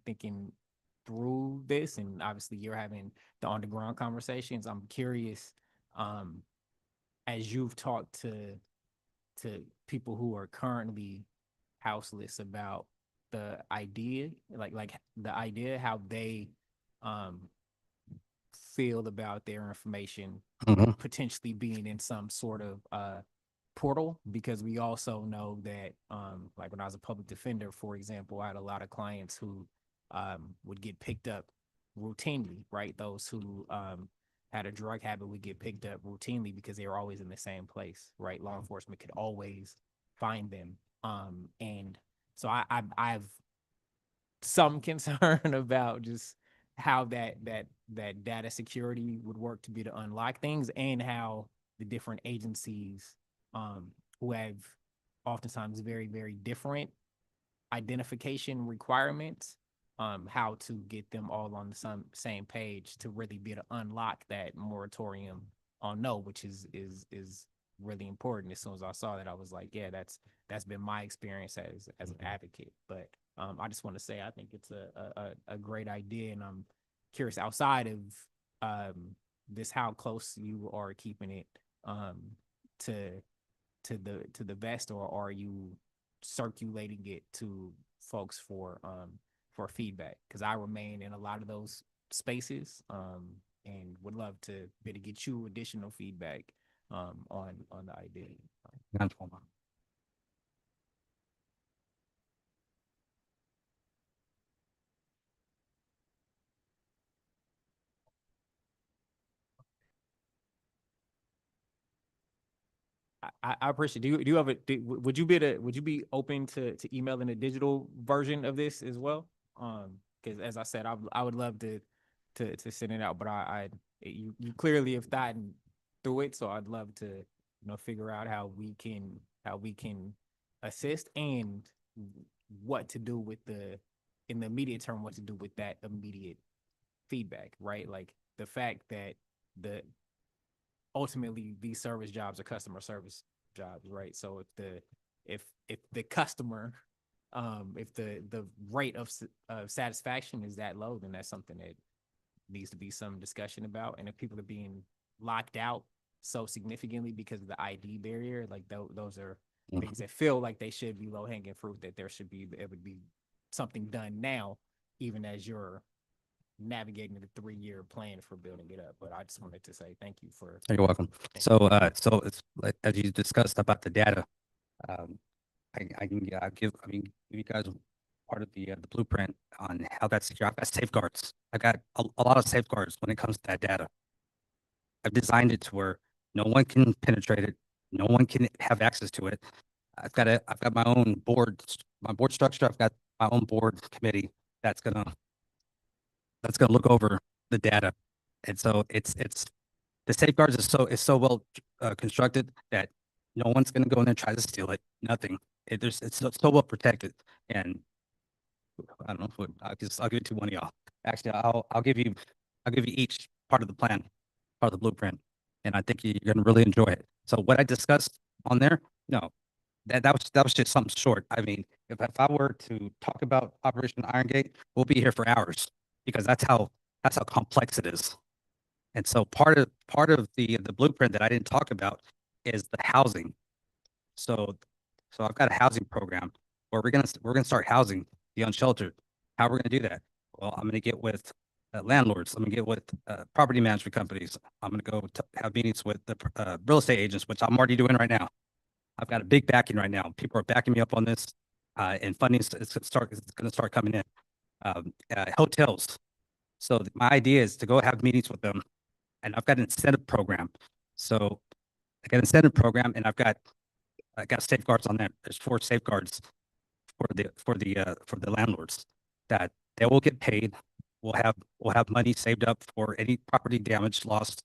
through this, and obviously you're having the on the ground conversations, I'm curious, as you've talked to people who are currently houseless about the idea, like the idea, how they um feel about their information Mhm. potentially being in some sort of portal, because we also know that like when I was a public defender, for example, I had a lot of clients who would get picked up routinely, right? Those who had a drug habit would get picked up routinely because they were always in the same place, right? Law enforcement could always find them. And so I've some concern about just how that data security would work to be to unlock things, and how the different agencies who have oftentimes very, very different identification requirements, how to get them all on the same page to really be able to unlock that moratorium on no, which is really important. As soon as I saw that, I was like, yeah, that's been my experience as an advocate. But I just want to say I think it's a great idea, and I'm curious, outside of this, how close you are keeping it to the vest, or are you circulating it to folks for feedback? Because I remain in a lot of those spaces, and would love to be able to get you additional feedback on the idea. Ganz normal. I appreciate. Do you have would you be open to emailing a digital version of this as well? Because as I said, I would love to send it out, but you clearly have gotten through it, so I'd love to figure out how we can assist, and what to do with in the immediate term, what to do with that immediate feedback, right? Like the fact that the ultimately these service jobs are customer service jobs, right? So if the customer, if the rate of satisfaction is that low, then that's something that needs to be some discussion about. And if people are being locked out so significantly because of the ID barrier, like those are things that feel like they should be low hanging fruit, that there should be, it would be something done now, even as you're navigating the 3-year plan for building it up. But I just wanted to say thank you for. You're welcome. So, so it's like, as you discussed about the data, um, I can give, I mean, give you guys part of the blueprint on how that's secure. I've got safeguards. I got a lot of safeguards when it comes to that data. I've designed it to where no one can penetrate it. No one can have access to it. I've got my own board, my board structure. I've got my own board committee that's gonna look over the data. And so it's the safeguards is so well constructed that no one's gonna go in there and try to steal it. Nothing. It's so well protected. And I don't know what I'll give it to one of y'all. Actually, I'll give you each part of the plan, part of the blueprint, and I think you're gonna really enjoy it. So what I discussed on there, no, that was just something short. I mean, if I were to talk about Operation Iron Gate, we'll be here for hours because that's how complex it is. And so part of the blueprint that I didn't talk about is the housing. So I've got a housing program where we're gonna start housing the unsheltered. How we're gonna do that? Well, I'm gonna get with landlords. I'm gonna get with property management companies. I'm gonna go have meetings with the real estate agents, which I'm already doing right now. I've got a big backing right now. People are backing me up on this, and funding is gonna start coming in. Hotels. So my idea is to go have meetings with them, and I've got an incentive program. So I got an incentive program, and I got safeguards on that. There's 4 safeguards for the landlords that they will get paid. We'll have money saved up for any property damage lost.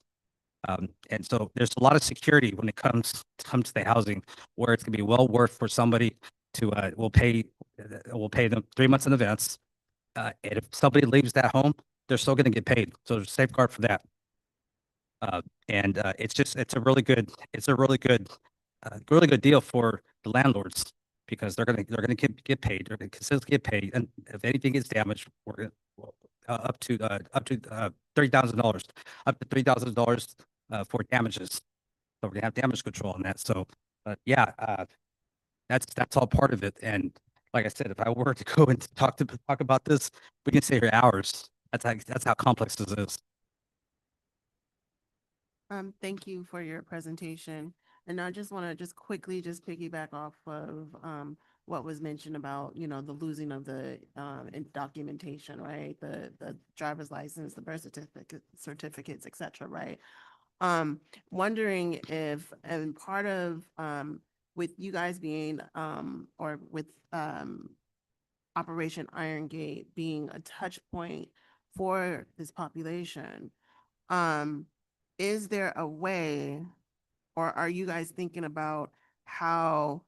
And so there's a lot of security when it comes to the housing, where it's gonna be well worth for somebody to we'll pay them 3 months in advance. And if somebody leaves that home, they're still gonna get paid. So there's a safeguard for that. And it's a really good really good deal for the landlords because they're gonna get paid. They're gonna consistently get paid, and if anything gets damaged, we're gonna up to $30,000, up to $3,000 for damages. So we're gonna have damage control on that. So, yeah, that's all part of it. And like I said, if I were to go and talk about this, we can stay here hours. That's how complex this is. Thank you for your presentation. And I just want to just quickly just piggyback off of what was mentioned about, you know, the losing of the documentation, right? The driver's license, the birth certificates, et cetera, right? Wondering if, and part of with you guys being or with Operation Iron Gate being a touch point for this population, um, is there a way, or are you guys thinking about how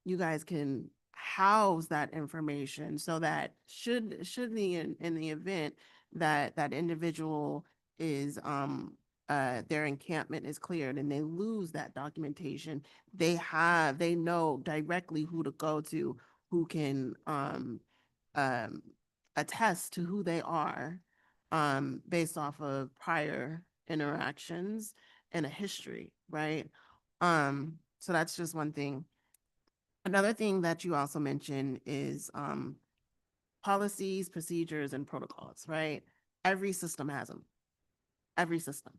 you guys can house that information so that should in the event that that individual is their encampment is cleared and they lose that documentation, they know directly who to go to, who can um attest to who they are based off of prior interactions and a history, right? So that's just one thing. Another thing that you also mentioned is policies, procedures, and protocols, right? Every system has them, every system.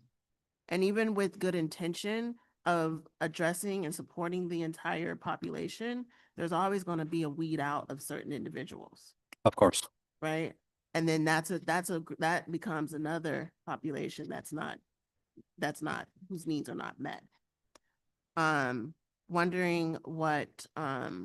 And even with good intention of addressing and supporting the entire population, there's always going to be a weed out of certain individuals, Of course. right? And then that becomes another population that's not whose needs are not met. Wondering what that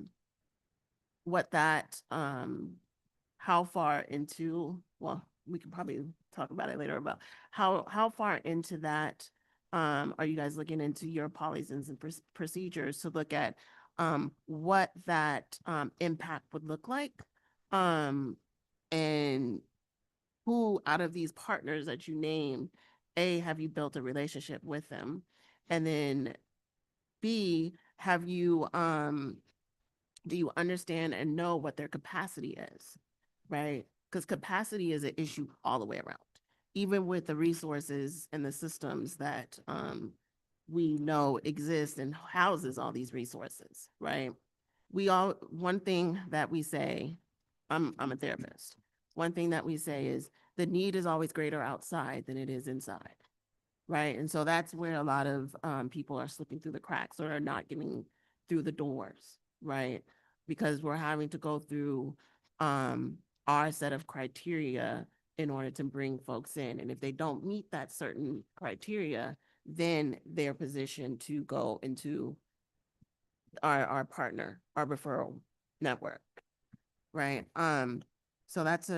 how far into, well, we can probably talk about it later about how far into that are you guys looking into your policies and procedures to look at what that impact would look like, and who out of these partners that you named, A, have you built a relationship with them? And then B, have you do you understand and know what their capacity is, right? Because capacity is an issue all the way around, even with the resources and the systems that we know exists and houses all these resources, right? One thing that we say, I'm a therapist. One thing that we say is the need is always greater outside than it is inside, right? And so that's where a lot of people are slipping through the cracks or are not getting through the doors, right? Because we're having to go through our set of criteria in order to bring folks in. And if they don't meet that certain criteria, then they're positioned to go into our partner, our referral network, right? So that's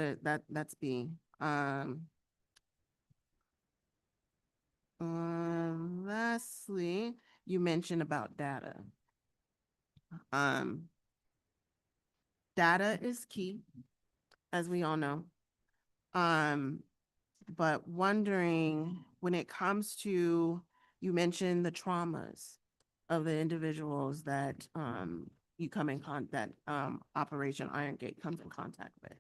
B. Lastly, you mentioned about data. Um, Data is key, as we all know. But wondering when it comes to, you mentioned the traumas of the individuals that you come in contact, Operation Iron Gate comes in contact with.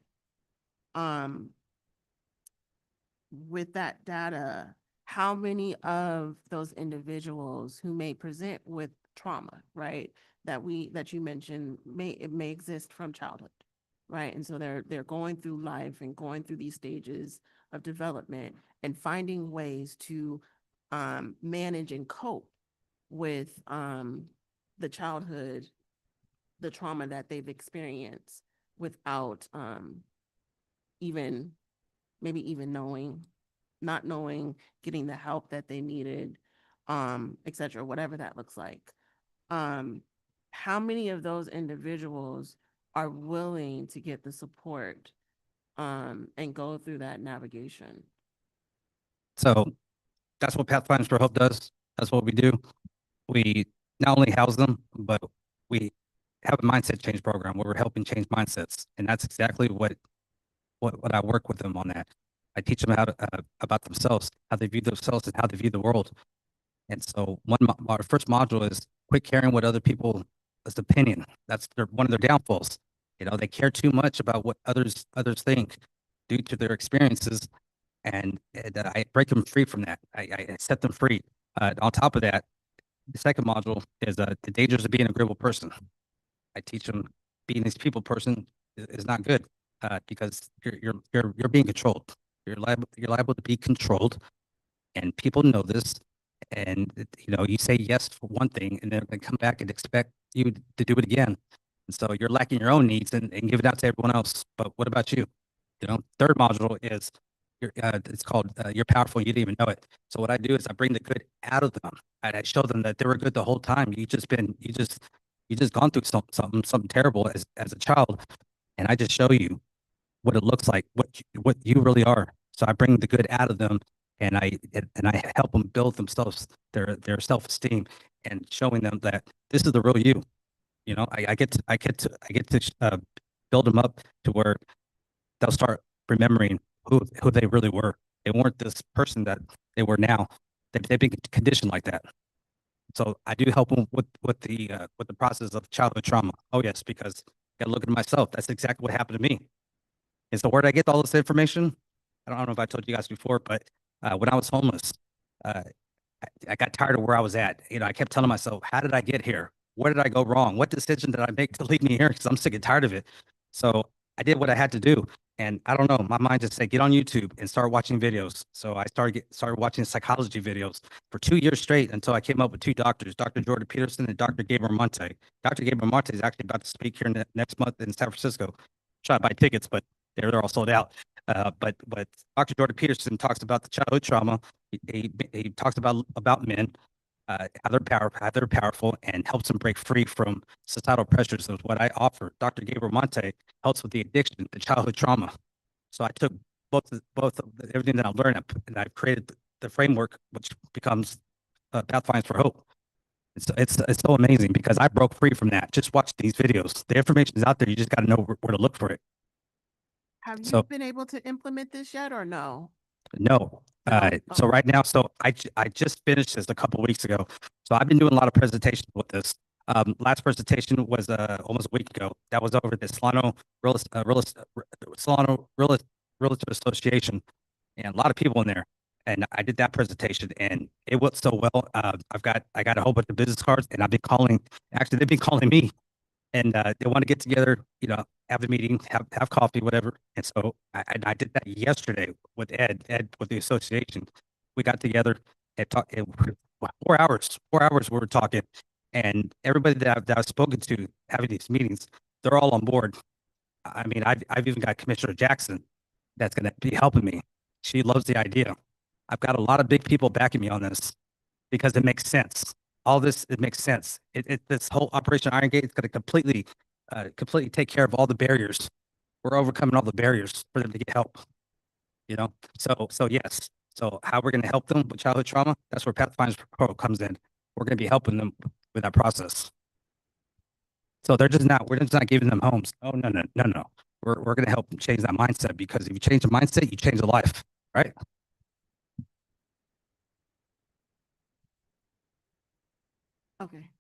With that data, how many of those individuals who may present with trauma, right, that you mentioned it may exist from childhood, right? And so they're going through life and going through these stages of development and finding ways to manage and cope with the childhood, the trauma that they've experienced without even maybe even knowing, not knowing, getting the help that they needed, et cetera, whatever that looks like. How many of those individuals are willing to get the support and go through that navigation? So that's what Pathfinders for Hope does. That's what we do. We not only house them, but we have a mindset change program where we're helping change mindsets, and that's exactly what I work with them on. That I teach them how to about themselves, how they view themselves, and how they view the world. And so our first module is quit caring what other people's opinion. That's one of their downfalls. You know, they care too much about what others think due to their experiences, and I break them free from that. I set them free. On top of that, the second module is the dangers of being an agreeable person. I teach them being this people person is not good because you're being controlled. You're liable to be controlled, and people know this. And you know, you say yes for one thing, and then they come back and expect you to do it again. And so you're lacking your own needs and give it out to everyone else. But what about you? You know, third module is it's called You're Powerful. You didn't even know it. So what I do is I bring the good out of them. And I show them that they were good the whole time. You just gone through something terrible as a child, and I just show you what it looks like, what you really are. So I bring the good out of them, and I help them build themselves their self esteem, and showing them that this is the real you. You know, I get to build them up to where they'll start remembering who they really were. They weren't this person that they were now. They've been conditioned like that. So I do help them with the process of childhood trauma. Oh yes, because I gotta look at myself. That's exactly what happened to me. And so where did I get all this information? I don't know if I told you guys before, but when I was homeless, uh, I got tired of where I was at. You know, I kept telling myself, how did I get here? Where did I go wrong? What decision did I make to leave me here? Because I'm sick and tired of it. So I did what I had to do. And I don't know, my mind just said, get on YouTube and start watching videos. So I started watching psychology videos for 2 years straight until I came up with two doctors, Dr. Jordan Peterson and Dr. Gabriel Monte. Dr. Gabriel Monte is actually about to speak here next month in San Francisco. Try to buy tickets, but they're all sold out. But Dr. Jordan Peterson talks about the childhood trauma. He talks about men, how they're powerful, and helps them break free from societal pressures. Of what I offer. Dr. Gabriel Monte helps with the addiction, the childhood trauma. So I took everything that I've learned, and I've created the framework, which becomes Pathfinds for Hope. It's so amazing because I broke free from that. Just watch these videos. The information is out there. You just got to know where to look for it. Have you So been able to implement this yet or no? no. No? So right now, I just finished this a couple weeks ago. So I've been doing a lot of presentations with this. Last presentation was almost a week ago. That was over at the Solano Realtor Association, and a lot of people in there. And I did that presentation and it went so well. I got a whole bunch of business cards and I've been calling, actually they've been calling me and they want to get together, have a meeting, have coffee, whatever. And so I did that yesterday with Ed with the association. We got together and talked 4 hours we were talking and everybody that I've spoken to having these meetings, they're all on board. I mean, I've even got Commissioner Jackson that's going to be helping me. She loves the idea. I've got a lot of big people backing me on this because it makes sense. All this, it makes sense. This whole Operation Iron Gate is going to completely take care of all the barriers. We're overcoming all the barriers for them to get help. So yes. So how we're going to help them with childhood trauma? That's where Pathfinders Pro comes in. We're going to be helping them with that process. So we're just not giving them homes. Oh, no, no, no, no. We're going to help them change that mindset because if you change the mindset, you change the life, right? Okay.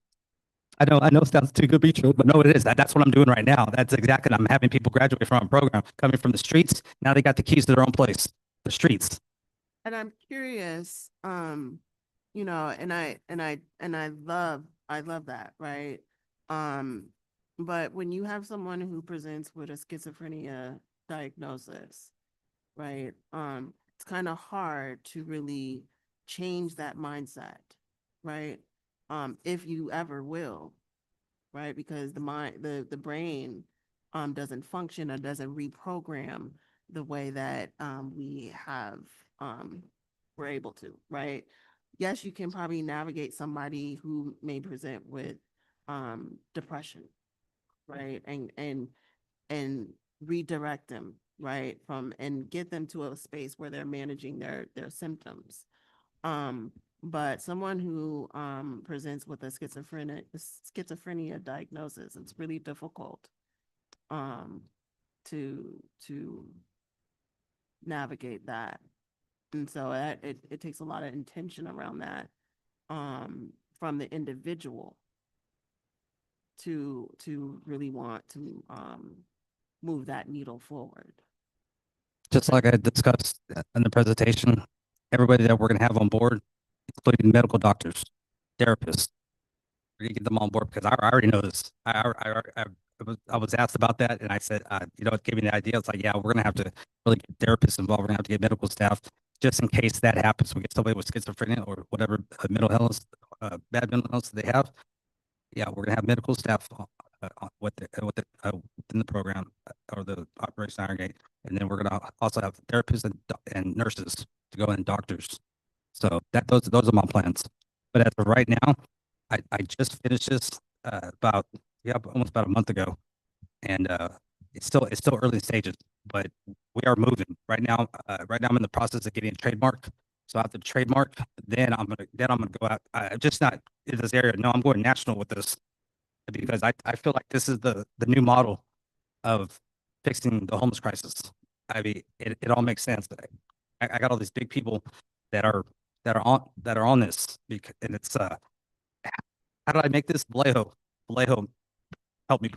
I know it sounds too good to be true, but no, it is. That's what I'm doing right now. That's exactly, I'm having people graduate from a program coming from the streets. Now they got the keys to their own place, the streets. And I'm curious, I love that, right? Um, but when you have someone who presents with a schizophrenia diagnosis, right? It's kind of hard to really change that mindset, right? If you ever will, right? Because the brain doesn't function or doesn't reprogram the way that we have we're able to, right? Yes, you can probably navigate somebody who may present with depression, right? And redirect them, right? From and get them to a space where they're managing their symptoms. But someone who presents with a schizophrenia diagnosis, it's really difficult um, to navigate that. And so it takes a lot of intention around that from the individual to really want to move that needle forward. Just like I discussed in the presentation, everybody that we're going to have on board, including medical doctors, therapists, we're going to get them on board because I already know this. I was asked about that and I said, it gave me the idea. It's like, yeah, we're going to have to really get therapists involved. We're going to have to get medical staff just in case that happens. We get somebody with schizophrenia or whatever mental illness, bad mental illness they have. Yeah, we're gonna have medical staff within the program or the Operation Iron Gate, and then we're gonna also have therapists and nurses to go in, doctors. So those are my plans. But as of right now, I just finished this almost about a month ago, and it's still early stages, but we are moving right now. Right now, I'm in the process of getting a trademark. So after the trademark, then I'm gonna go out. Just not in this area. No, I'm going national with this because I feel like this is the new model of fixing the homeless crisis. I mean, it all makes sense. I got all these big people that are that are on this and it's how did I make this? Vallejo help me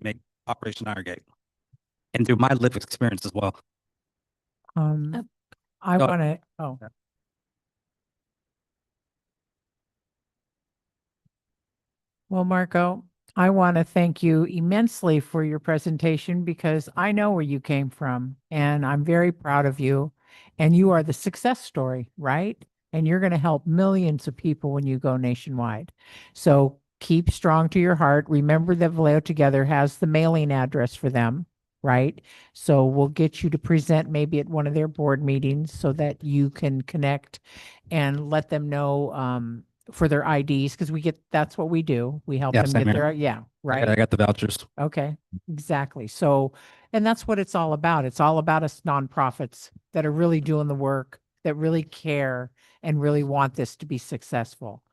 make Operation Iron Gate and through my lived experience as well. I Go- want to, oh, Yeah. well, Marco, I want to thank you immensely for your presentation because I know where you came from and I'm very proud of you. And you are the success story, right? And you're going to help millions of people when you go nationwide. So keep strong to your heart. Remember that Vallejo Together has the mailing address for them, right? So we'll get you to present maybe at one of their board meetings so that you can connect and let them know for their IDs because that's what we do. We help Yeah, them same get here. their, right. I got the vouchers. Okay, exactly. So, and that's what it's all about. It's all about us nonprofits that are really doing the work, that really care and really want this to be successful.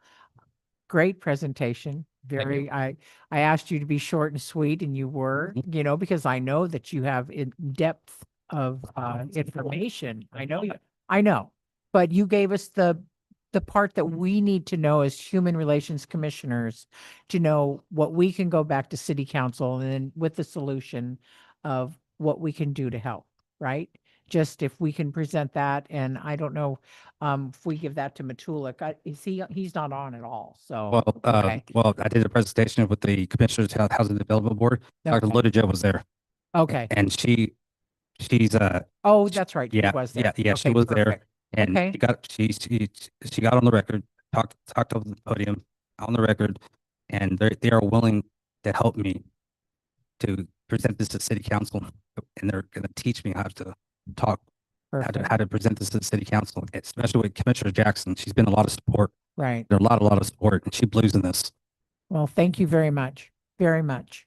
Great presentation. Very, I asked you to be short and sweet and you were, because I know that you have in depth of information. I know, but you gave us the part that we need to know as human relations commissioners to know what we can go back to city council and then with the solution of what we can do to help, right? just if we can present that, and I don't know, if we give that to Matulik, he's not on at all, so. Well, Okay. I did a presentation with the Commissioners Housing Development Board. Dr. Okay. Lodejo was there, Okay. and she's Oh, that's right. She yeah, was there. yeah, she Okay, was there, perfect. and Okay. she got on the record, talked over the podium on the record, and they are willing to help me to present this to City Council, and they're going to teach me how to talk, Perfect. how to present this to the City Council, especially with Commissioner Jackson. She's been a lot of support. Right. There's a lot of support, and she believes in this. Well, thank you very much. Very much.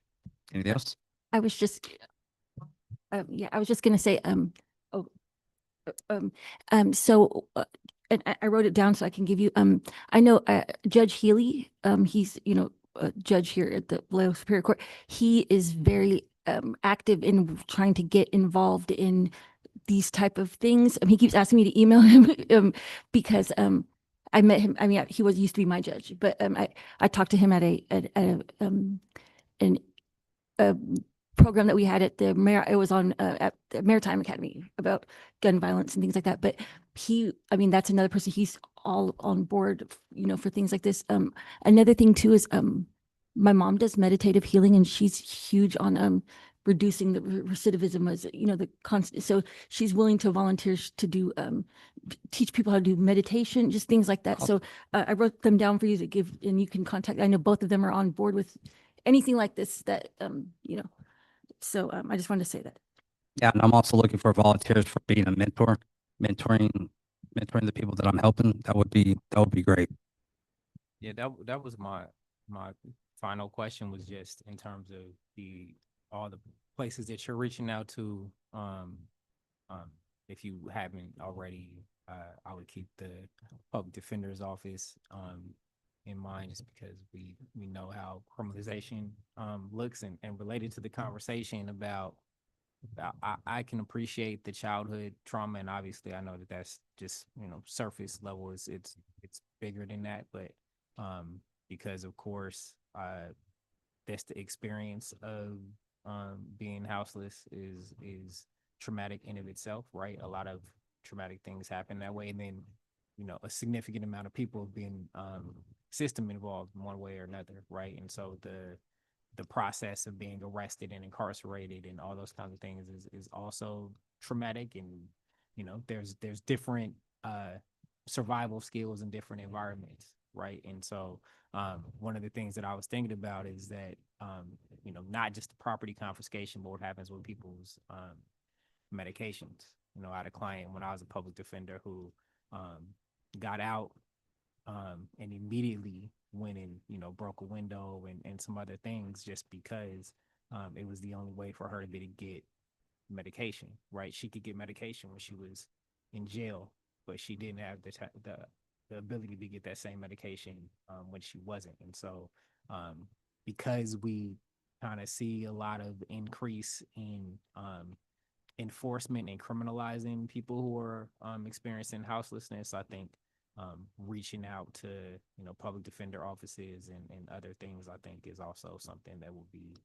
Anything else? I was just, yeah, I was just gonna say, oh, so, and I wrote it down so I can give you, I know, Judge Healy, he's, a judge here at the Vallejo Superior Court. He is very, active in trying to get involved in these type of things. He keeps asking me to email him, because, I met him, I mean, he used to be my judge, but, I talked to him at an a program that we had at the it was on at the Maritime Academy about gun violence and things like that. But I mean, that's another person. He's all on board, for things like this. Another thing too is my mom does meditative healing, and she's huge on reducing the recidivism, as the constant. So she's willing to volunteer to do teach people how to do meditation, just things like that. So I wrote them down for you to give, and you can contact. I know both of them are on board with anything like this that so I just wanted to say that. Yeah, and I'm also looking for volunteers for being a mentor, mentoring the people that I'm helping. That would be great. Yeah, that was my final question, was just in terms of all the places that you're reaching out to. If you haven't already, I would keep the public defender's office in mind, just because we know how criminalization looks, and related to the conversation about I can appreciate the childhood trauma, and obviously I know that that's just surface level. It's bigger than that, but because of course that's the experience of being houseless is traumatic in of itself, right? A lot of traumatic things happen that way, and then a significant amount of people have been system involved in one way or another, right? And so the process of being arrested and incarcerated and all those kinds of things is also traumatic. And there's different survival skills in different environments, right? And so one of the things that I was thinking about is that not just the property confiscation, but what happens with people's medications. I had a client when I was a public defender who got out and immediately went and broke a window and some other things, just because it was the only way for her to be to get medication, right? She could get medication when she was in jail, but she didn't have the ability to get that same medication when she wasn't. And so because we kind of see a lot of increase in enforcement and criminalizing people who are experiencing houselessness, I think reaching out to public defender offices and other things, I think, is also something that will be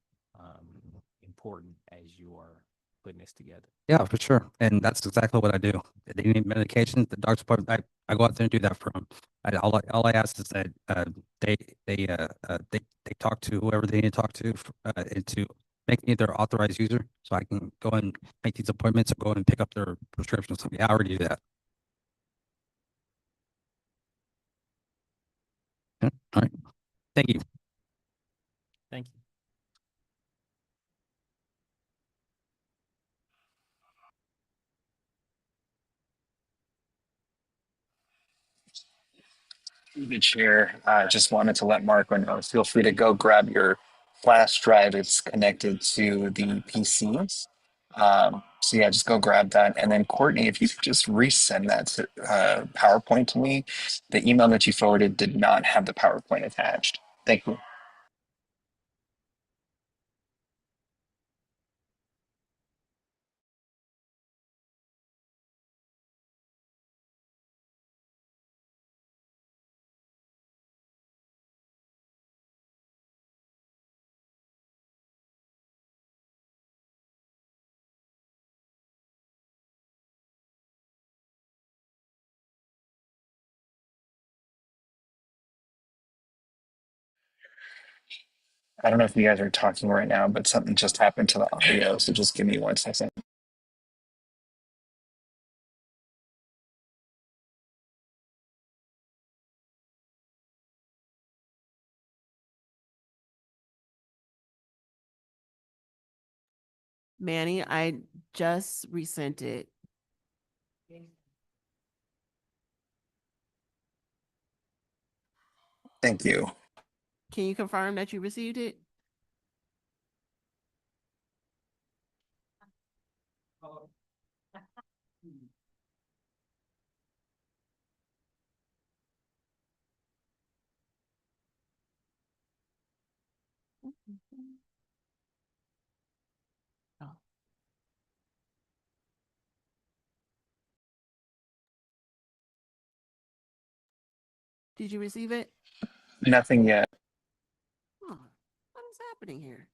important as you are putting this together. Yeah, for sure. And that's exactly what I do. They need medication, the doctor's appointment, I go out there and do that for them. All I ask is that they talk to whoever they need to talk to, and to make me their authorized user, so I can go and make these appointments or go and pick up their prescriptions. Yeah, I already do that. Yeah, all right. Thank you. Thank you. The chair, just wanted to let Mark know, feel free to go grab your flash drive. It's connected to the PCs. So yeah, just go grab that. And then Courtney, if you could just resend that to, PowerPoint to me. The email that you forwarded did not have the PowerPoint attached. Thank you. I don't know if you guys are talking right now, but something just happened to the audio. So just give me 1 second. Manny, I just resent it. Thank you. Can you confirm that you received it? Oh. Did you receive it? Nothing yet. Huh. What is happening here?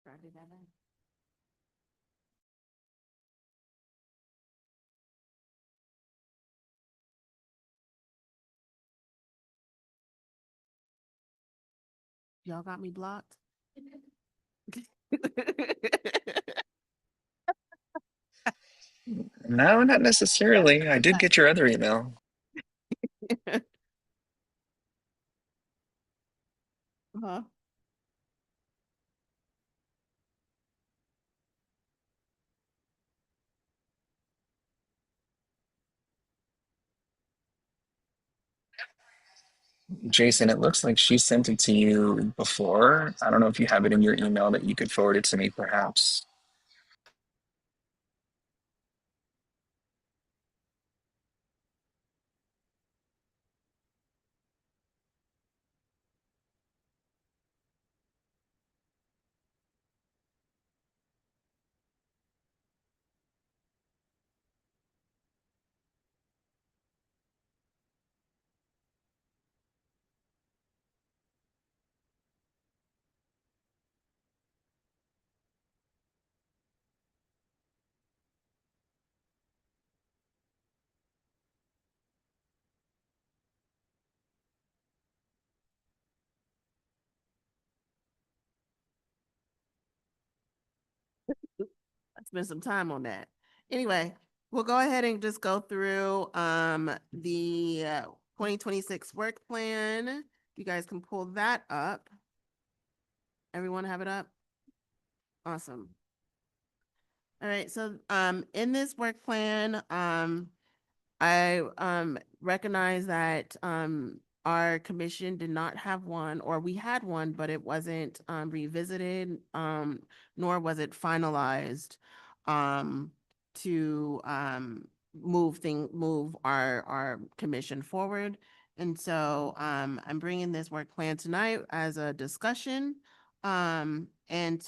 Try to do that now. Y'all got me blocked? No, not necessarily. I did get your other email. Huh? Jason, it looks like she sent it to you before. I don't know if you have it in your email that you could forward it to me, perhaps. I spent some time on that. Anyway, we'll go ahead and just go through the 2026 work plan. You guys can pull that up. Everyone have it up? Awesome. All right, so in this work plan, I recognize that our commission did not have one, or we had one, but it wasn't revisited, nor was it finalized to move our commission forward. And so I'm bringing this work plan tonight as a discussion and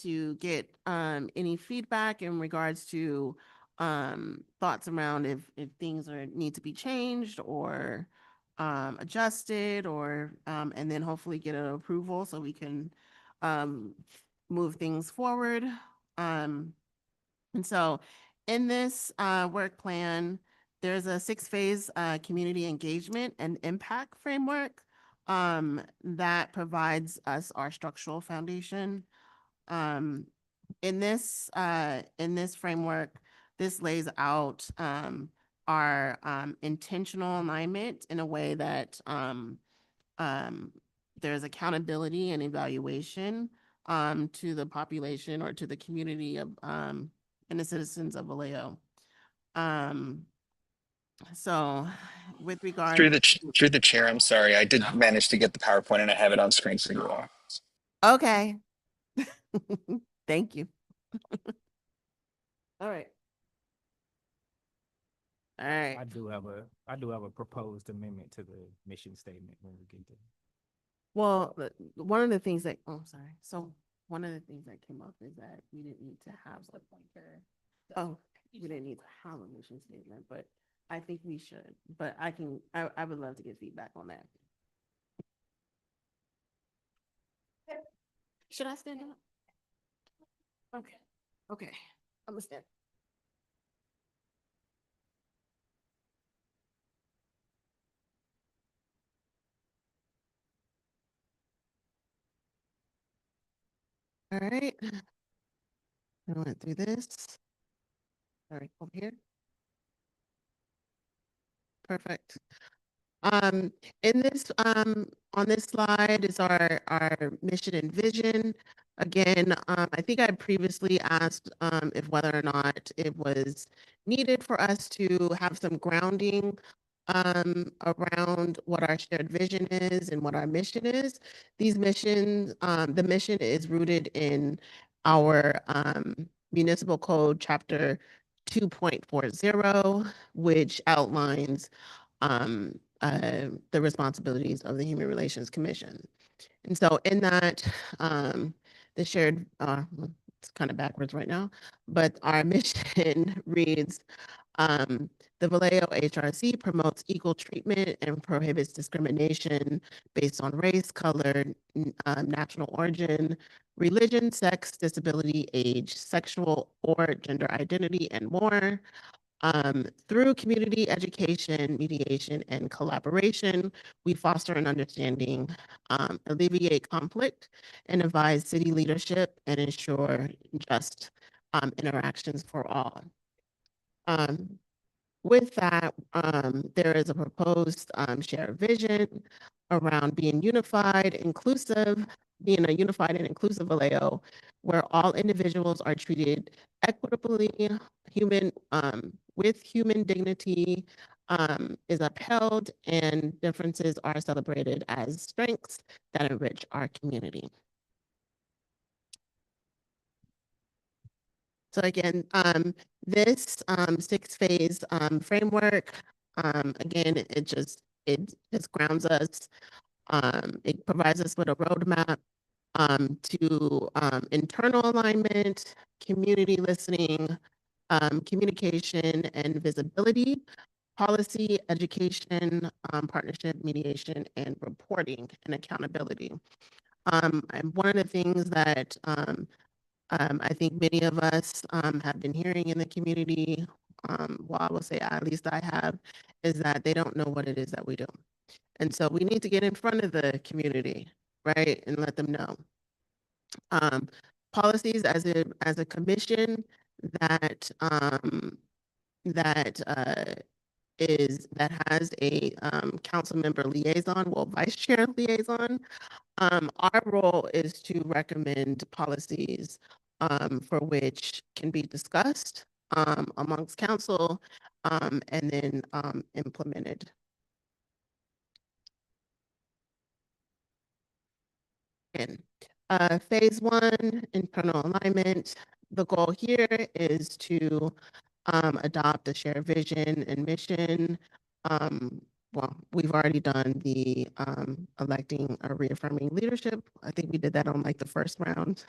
to get any feedback in regards to thoughts around if things need to be changed or adjusted, or and then hopefully get an approval so we can move things forward. And so in this work plan, there's a 6-phase community engagement and impact framework that provides us our structural foundation. Um, in this framework, this lays out our intentional alignment in a way that there's accountability and evaluation to the population or to the community of and the citizens of Vallejo. So with regard Through the chair, I'm sorry. I did manage to get the PowerPoint and I have it on screen for you all. okay. Thank you. All right. All right. I do have a proposed amendment to the mission statement when we get there. Well, one of the things that, oh, sorry. So one of the things that came up is that we didn't need to have we didn't need to have a mission statement, but I think we should. But I would love to get feedback on that. Should I stand up? Okay. Okay. I'm gonna stand. All right. I went through this. All right, over here. Perfect. Um, in this, on this slide is our mission and vision. Again, I think I previously asked, if whether or not it was needed for us to have some grounding, around what our shared vision is and what our mission is. These missions, the mission is rooted in our, municipal code chapter 2.40, which outlines the responsibilities of the Human Relations Commission. And so in that, the shared, well, it's kind of backwards right now, but our mission reads, the Vallejo HRC promotes equal treatment and prohibits discrimination based on race, color, national origin, religion, sex, disability, age, sexual or gender identity, and more. Through community education, mediation, and collaboration, we foster an understanding, alleviate conflict, and advise city leadership and ensure just interactions for all. With that, there is a proposed shared vision around being unified, inclusive, being a unified and inclusive Vallejo, where all individuals are treated equitably, human, with human dignity, is upheld, and differences are celebrated as strengths that enrich our community. So again, this 6-phase framework, again, it just grounds us. It provides us with a roadmap to internal alignment, community listening, communication and visibility, policy, education, partnership, mediation, and reporting and accountability. And one of the things that I think many of us have been hearing in the community, well, I will say at least I have, is that they don't know what it is that we do. And so we need to get in front of the community, right, and let them know. Policies as a commission that that that has a council member liaison, well, vice chair liaison. Our role is to recommend policies for which can be discussed amongst council and then implemented. In phase 1, internal alignment. The goal here is to adopt a shared vision and mission. Well, we've already done the electing or reaffirming leadership. I think we did that on like the first round.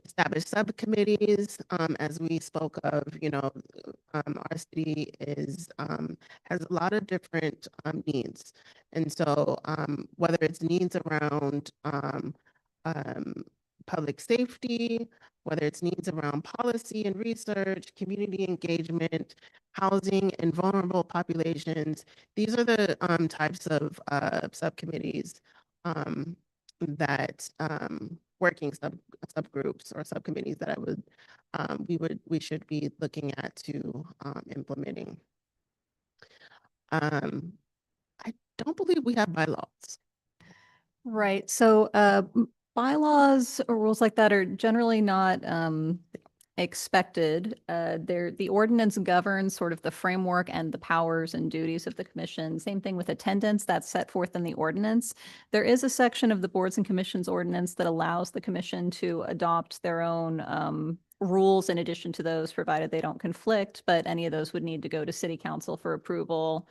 Establish subcommittees, as we spoke of, you know, our city is has a lot of different needs. And so whether it's needs around public safety, whether it's needs around policy and research, community engagement, housing, and vulnerable populations, these are the types of subcommittees that working subgroups or subcommittees that we should be looking at to implementing. I don't believe we have bylaws. Right. So bylaws or rules like that are generally not expected. The ordinance governs sort of the framework and the powers and duties of the commission. Same thing with attendance, that's set forth in the ordinance. There is a section of the boards and commissions ordinance that allows the commission to adopt their own rules in addition to those, provided they don't conflict, but any of those would need to go to city council for approval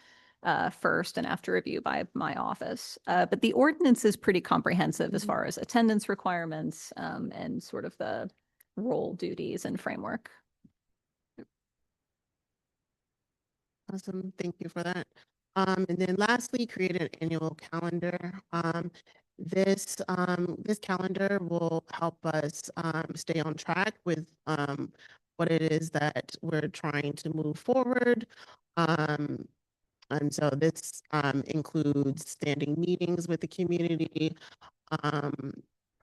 first and after review by my office. But the ordinance is pretty comprehensive as far as attendance requirements and sort of the role, duties, and framework. Awesome, thank you for that. And then lastly, create an annual calendar. this calendar will help us stay on track with what it is that we're trying to move forward. Um, and so this includes standing meetings with the community, um,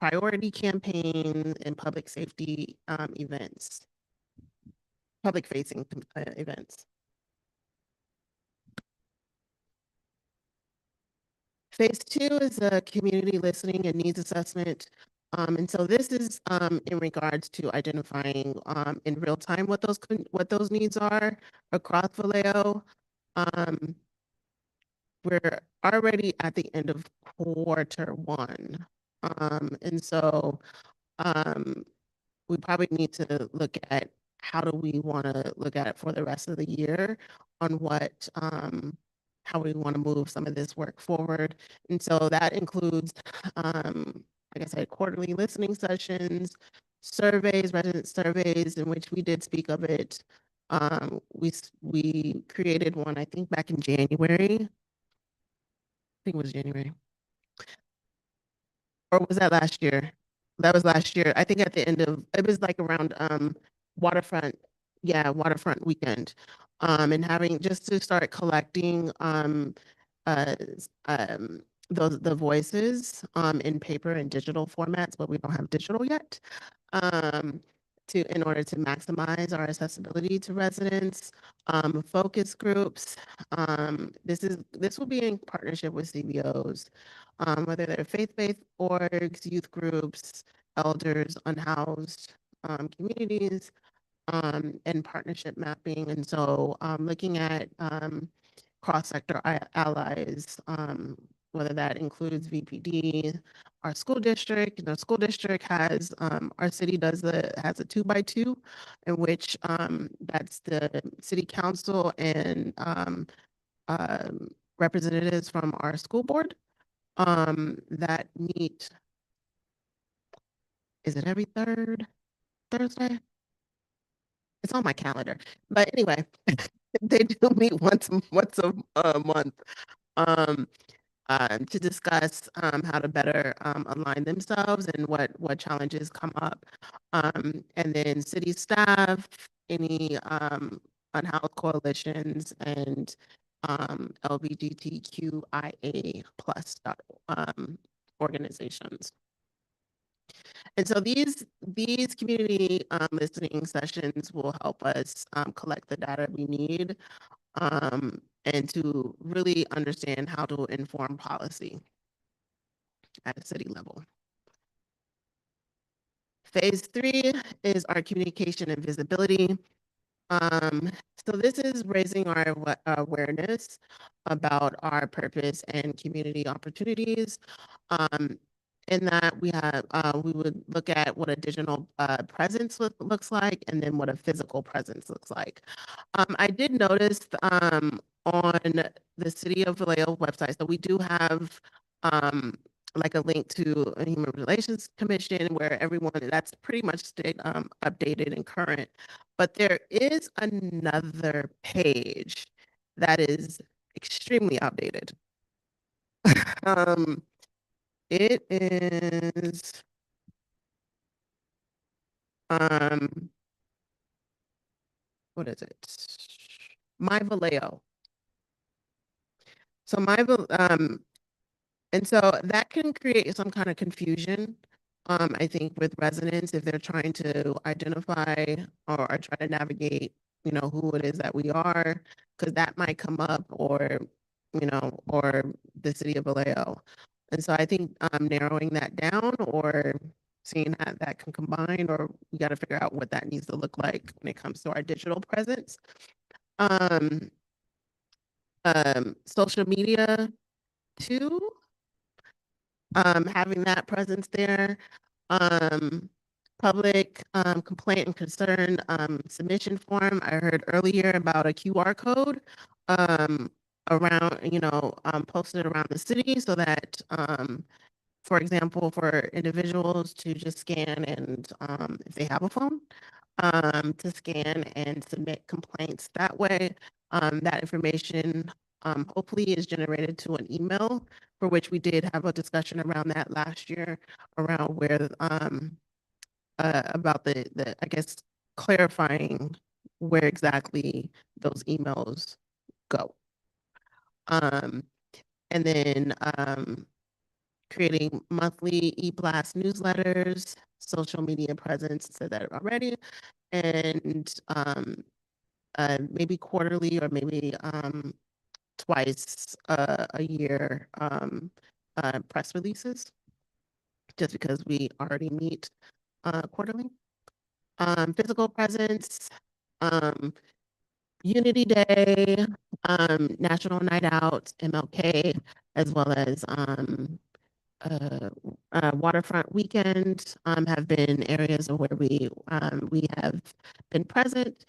priority campaign, and public safety events, public facing events. Phase two is a community listening and needs assessment. And so this is in regards to identifying in real time what those needs are across Vallejo. Um, we're already at the end of quarter 1. And so um, we probably need to look at how do we want to look at it for the rest of the year on how we want to move some of this work forward. And so that includes, like I said, quarterly listening sessions, surveys, resident surveys, in which we did speak of it. We created one, I think, back in January. I think it was January. Or was that last year? That was last year. I think at the end of, it was like around waterfront, yeah, waterfront weekend. And having just to start collecting uh the voices in paper and digital formats, but we don't have digital yet. Um in order to maximize our accessibility to residents, focus groups. This will be in partnership with CBOs, whether they're faith-based orgs, youth groups, elders, unhoused communities, and partnership mapping. And so looking at cross-sector allies, whether that includes VPD, our school district. The school district has, our city has a 2x2, in which that's the city council and representatives from our school board that meet, is it every third Thursday? It's on my calendar. But anyway, they do meet once a month. Um, to discuss how to better align themselves and what challenges come up. And then city staff, any unhoused coalitions, and LGBTQIA plus organizations. And so these community listening sessions will help us collect the data we need and to really understand how to inform policy at a city level. Phase 3 is our communication and visibility. So this is raising our awareness about our purpose and community opportunities. In that we would look at what a digital presence looks like, and then what a physical presence looks like. I did notice on the City of Vallejo website, so we do have like a link to a Human Relations Commission where everyone, that's pretty much stayed updated and current. But there is another page that is extremely outdated. It is what is it? My Vallejo. So and so that can create some kind of confusion, I think, with residents if they're trying to identify or try to navigate, who it is that we are, because that might come up, or, or the city of Vallejo. And so I think narrowing that down or seeing how that can combine, or we got to figure out what that needs to look like when it comes to our digital presence. Social media too, having that presence there, public complaint and concern submission form. I heard earlier about a QR code around, posted around the city so that, for example, for individuals to just scan and if they have a phone, to scan and submit complaints that way. That information hopefully is generated to an email for which we did have a discussion around that last year, around where, about I guess, clarifying where exactly those emails go. And then, creating monthly e-blast newsletters, social media presence, said that already, and, maybe quarterly or maybe, twice, a year, press releases, just because we already meet, quarterly. Physical presence, um, Unity Day, National Night Out, MLK, as well as, uh, waterfront weekend, have been areas of where we have been present.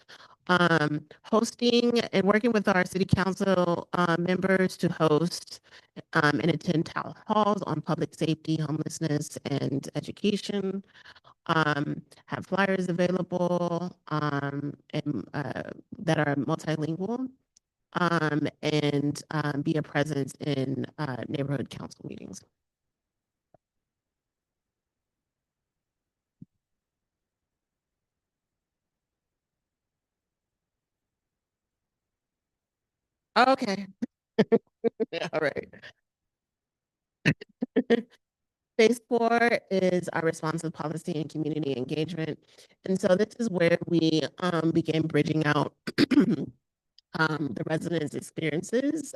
Hosting and working with our city council, members to host, and attend town halls on public safety, homelessness, and education. Have flyers available, and, that are multilingual, and, be a presence in, neighborhood council meetings. Okay. All right. Phase 4 is our responsive policy and community engagement. And so this is where we, began bridging out the residents' experiences,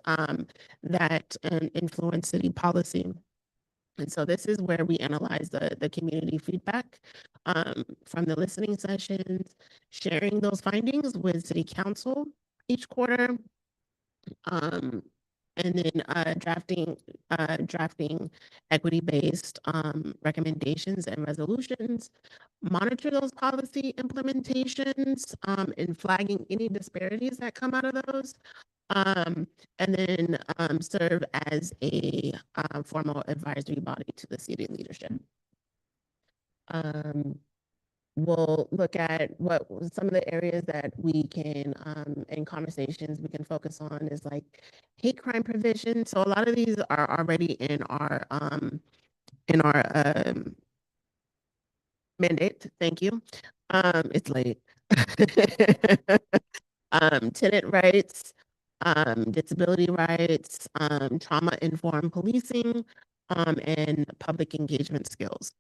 that, influence city policy. And so this is where we analyze the community feedback, from the listening sessions, sharing those findings with city council each quarter, um, and then, drafting equity-based, recommendations and resolutions, monitor those policy implementations, and flagging any disparities that come out of those, and then, serve as a, formal advisory body to the city leadership. We'll look at what some of the areas that we can, in conversations we can focus on is like hate crime prevention. So a lot of these are already in our, mandate. Thank you. It's late. Tenant rights, disability rights, trauma-informed policing, and public engagement skills.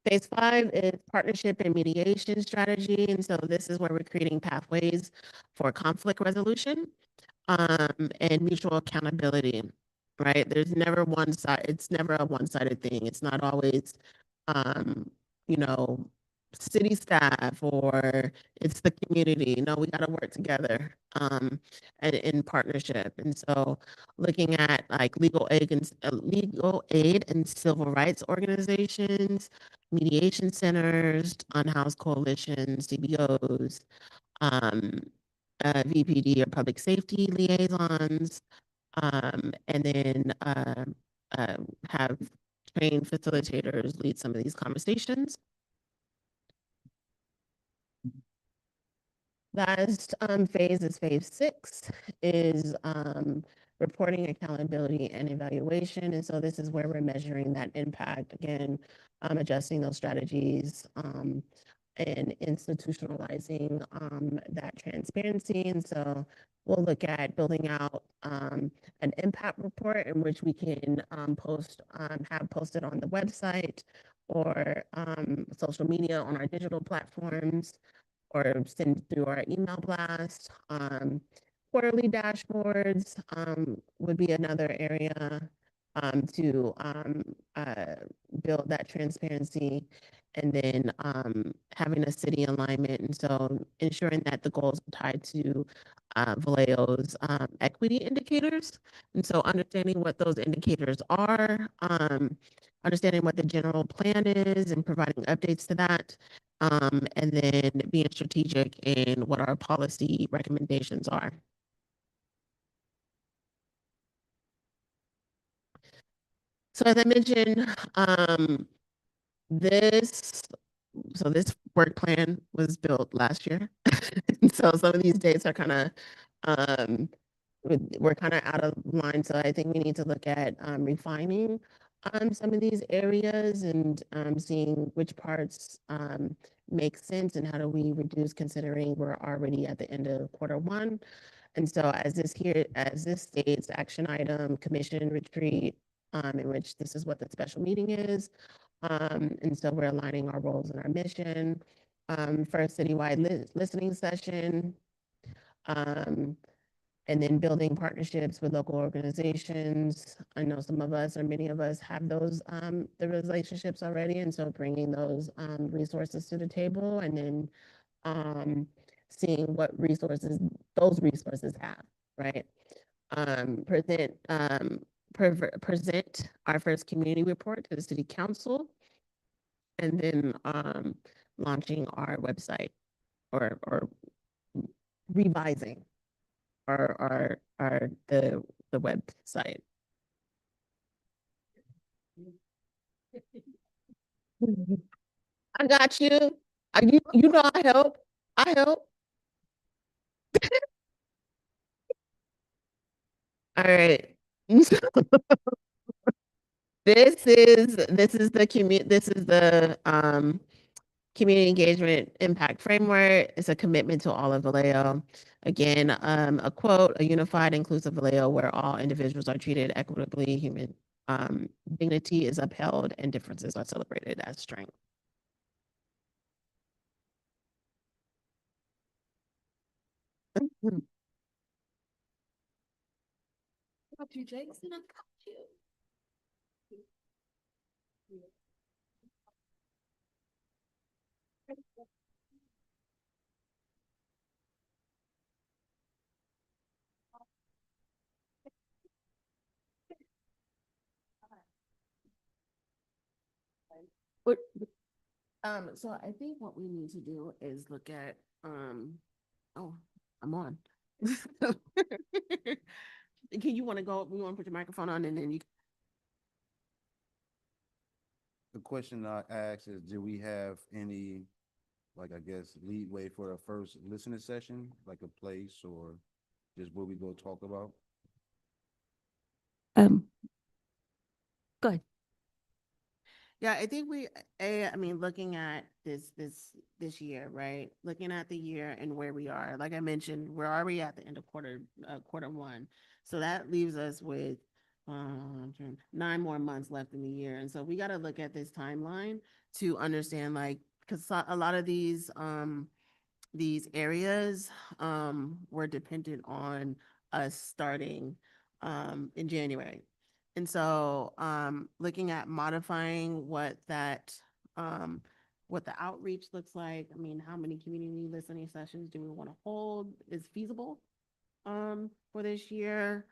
Phase 5 is partnership and mediation strategy. And so this is where we're creating pathways for conflict resolution, and mutual accountability, right? There's never one side, it's never a one-sided thing. It's not always, um, you know, city staff or it's the community. No, we got to work together, and in partnership. And so looking at like legal aid and civil rights organizations, mediation centers, unhoused coalitions, CBOs, VPD or public safety liaisons, and then, have trained facilitators lead some of these conversations. Last, phase is phase 6, is, reporting, accountability, and evaluation. And so this is where we're measuring that impact, again, adjusting those strategies, and institutionalizing, that transparency. And so we'll look at building out, an impact report in which we can, have posted on the website or, social media on our digital platforms, or send through our email blast. Quarterly dashboards, would be another area, to, build that transparency, and then, having a city alignment. And so ensuring that the goals are tied to, Vallejo's, equity indicators. And so understanding what those indicators are, understanding what the general plan is and providing updates to that, and then being strategic in what our policy recommendations are. So as I mentioned, this this work plan was built last year. And so some of these dates are kind of, we're kind of out of line, so I think we need to look at refining some of these areas and seeing which parts make sense and how do we reduce, considering we're already at the end of quarter 1. And so as this states action item, commission retreat, in which this is what the special meeting is. And so we're aligning our roles and our mission. First citywide listening session. And then building partnerships with local organizations. I know some of us, or many of us, have those the relationships already, and so bringing those resources to the table, and then seeing what resources those resources have, right? Present our first community report to the city council, and then launching our website or revising the website. I got you. You know I help. I help. All right. This is the community engagement impact framework. It's a commitment to all of Vallejo. Again, a quote: "A unified, inclusive Vallejo where all individuals are treated equitably, human dignity is upheld, and differences are celebrated as strength." Got you, Jason. I got you. What, So I think what we need to do is look at, oh, I'm on. Can you want to go, we want to put your microphone on and then you, The question I asked is, do we have any, like, I guess, leadway for a first listening session, like a place or just where we go talk about? go ahead. yeah, I think I mean, looking at this year, right? Looking at the year and where we are, like I mentioned, we're already at the end of quarter 1. So that leaves us with 9 more months left in the year. And so we got to look at this timeline to understand, like, because a lot of these areas were dependent on us starting in January. And so looking at modifying what the outreach looks like. I mean, how many community listening sessions do we want to hold is feasible for this year.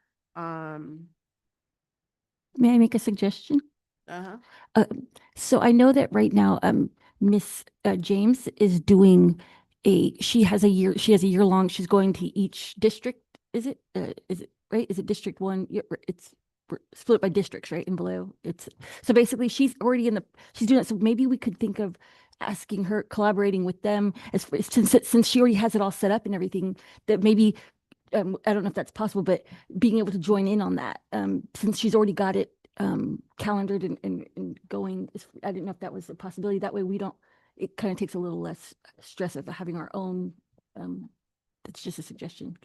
May I make a suggestion? Uh-huh. So I know that right now, Miss James is doing she has a year long, she's going to each district. Is it right? Is it District 1? Yeah, it's split by districts, right? In Vallejo. So basically she's already she's doing it. So maybe we could think of asking her, collaborating with them since she already has it all set up and everything, that maybe I don't know if that's possible, but being able to join in on that, since she's already got it calendared and going. I didn't know if that was a possibility. That way it kind of takes a little less stress of having our own. That's just a suggestion.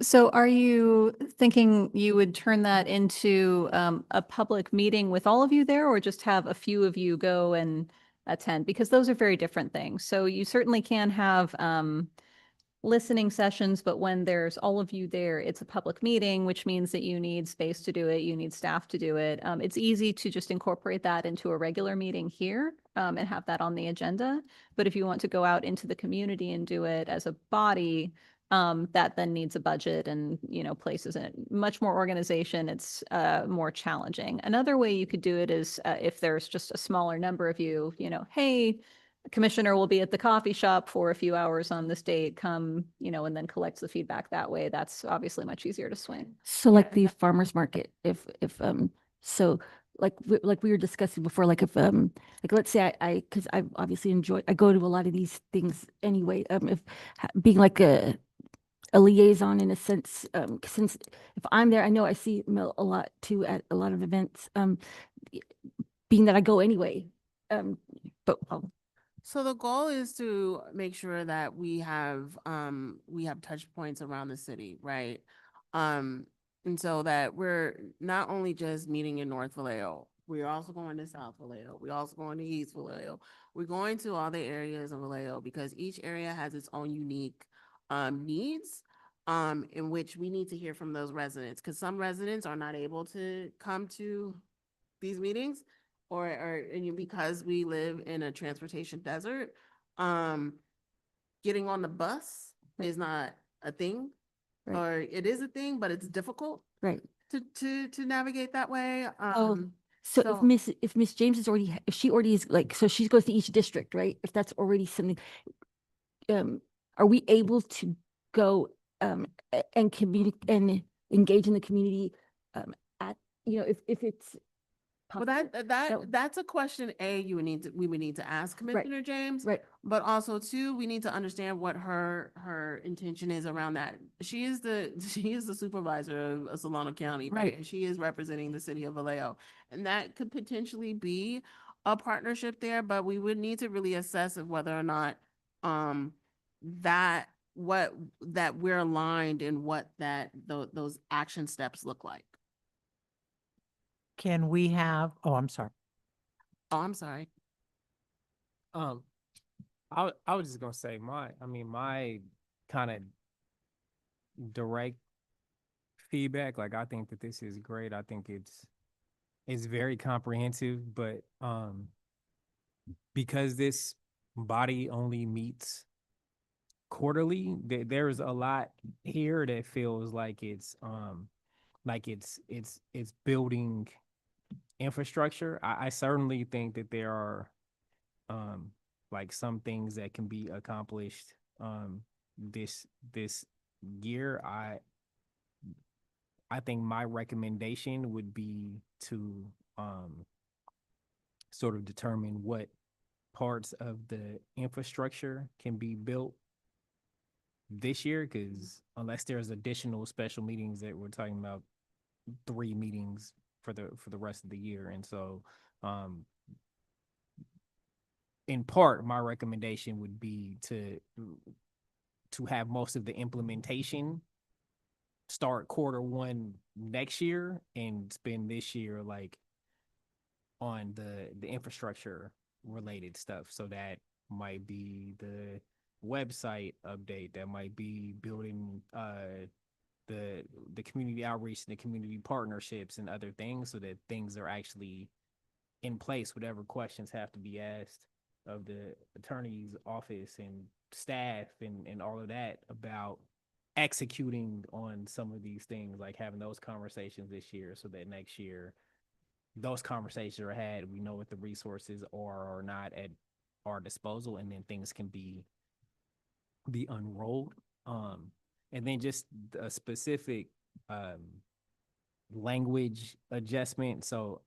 So are you thinking you would turn that into a public meeting with all of you there, or just have a few of you go and attend? Because those are very different things. So you certainly can have listening sessions, but when there's all of you there, it's a public meeting, which means that you need space to do it, you need staff to do it. It's easy to just incorporate that into a regular meeting here and have that on the agenda. But if you want to go out into the community and do it as a body, that then needs a budget and, places and much more organization. It's more challenging. Another way you could do it is if there's just a smaller number of you, hey, commissioner will be at the coffee shop for a few hours on this date, come, and then collects the feedback that way. That's obviously much easier to swing. So like the farmer's market, if so like we were discussing before, like if like let's say I because I obviously I go to a lot of these things anyway. If being like a a liaison in a sense, since if I'm there, I know I see Mel a lot too at a lot of events, being that I go anyway. But So the goal is to make sure that we have touch points around the city, right? And so that we're not only just meeting in North Vallejo, we're also going to South Vallejo, we're also going to East Vallejo. We're going to all the areas of Vallejo because each area has its own unique needs in which we need to hear from those residents because some residents are not able to come to these meetings because we live in a transportation desert, um, getting on the bus is not a thing, Right. or it is a thing, but it's difficult right. to navigate that way. So so- if Miss James is already, if she already is like, so she goes to each district, right? If that's already something, are we able to go and communicate and engage in the community at, if it's Well, that's a question, we would need to ask Commissioner James. right. But also too, we need to understand what her intention is around that. She is the supervisor of Solano County, right? And she is representing the city of Vallejo. And that could potentially be a partnership there, but we would need to really assess of whether or not that we're aligned in what those action steps look like. Can we have, oh, I'm sorry. Oh, I'm sorry. I was just gonna say my kind of direct feedback, like I think that this is great. I think it's very comprehensive, but because this body only meets quarterly, there's a lot here that feels like it's building infrastructure. I certainly think that there are like some things that can be accomplished this year. I think my recommendation would be to sort of determine what parts of the infrastructure can be built this year, because unless there's additional special meetings that we're talking about 3 meetings for the rest of the year. And so in part, my recommendation would be to have most of the implementation start Q1 next year and spend this year like on the infrastructure related stuff. So that might be the website update, that might be building the community outreach and the community partnerships and other things, so that things are actually in place. Whatever questions have to be asked of the attorney's office and staff and all of that about executing on some of these things, like having those conversations this year, so that next year those conversations are had, we know what the resources are or not at our disposal, and then things can be unrolled. And then just a specific language adjustment. So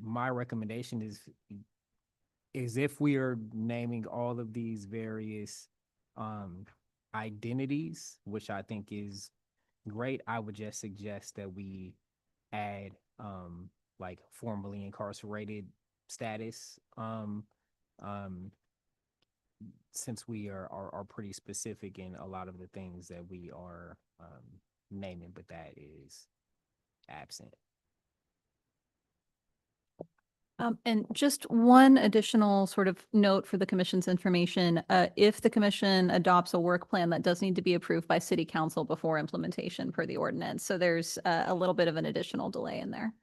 my recommendation is if we are naming all of these various identities, which I think is great, I would just suggest that we add like formerly incarcerated status, since we are pretty specific in a lot of the things that we are naming, but that is absent. And just one additional sort of note for the commission's information, if the commission adopts a work plan, that does need to be approved by city council before implementation per the ordinance. So there's a little bit of an additional delay in there.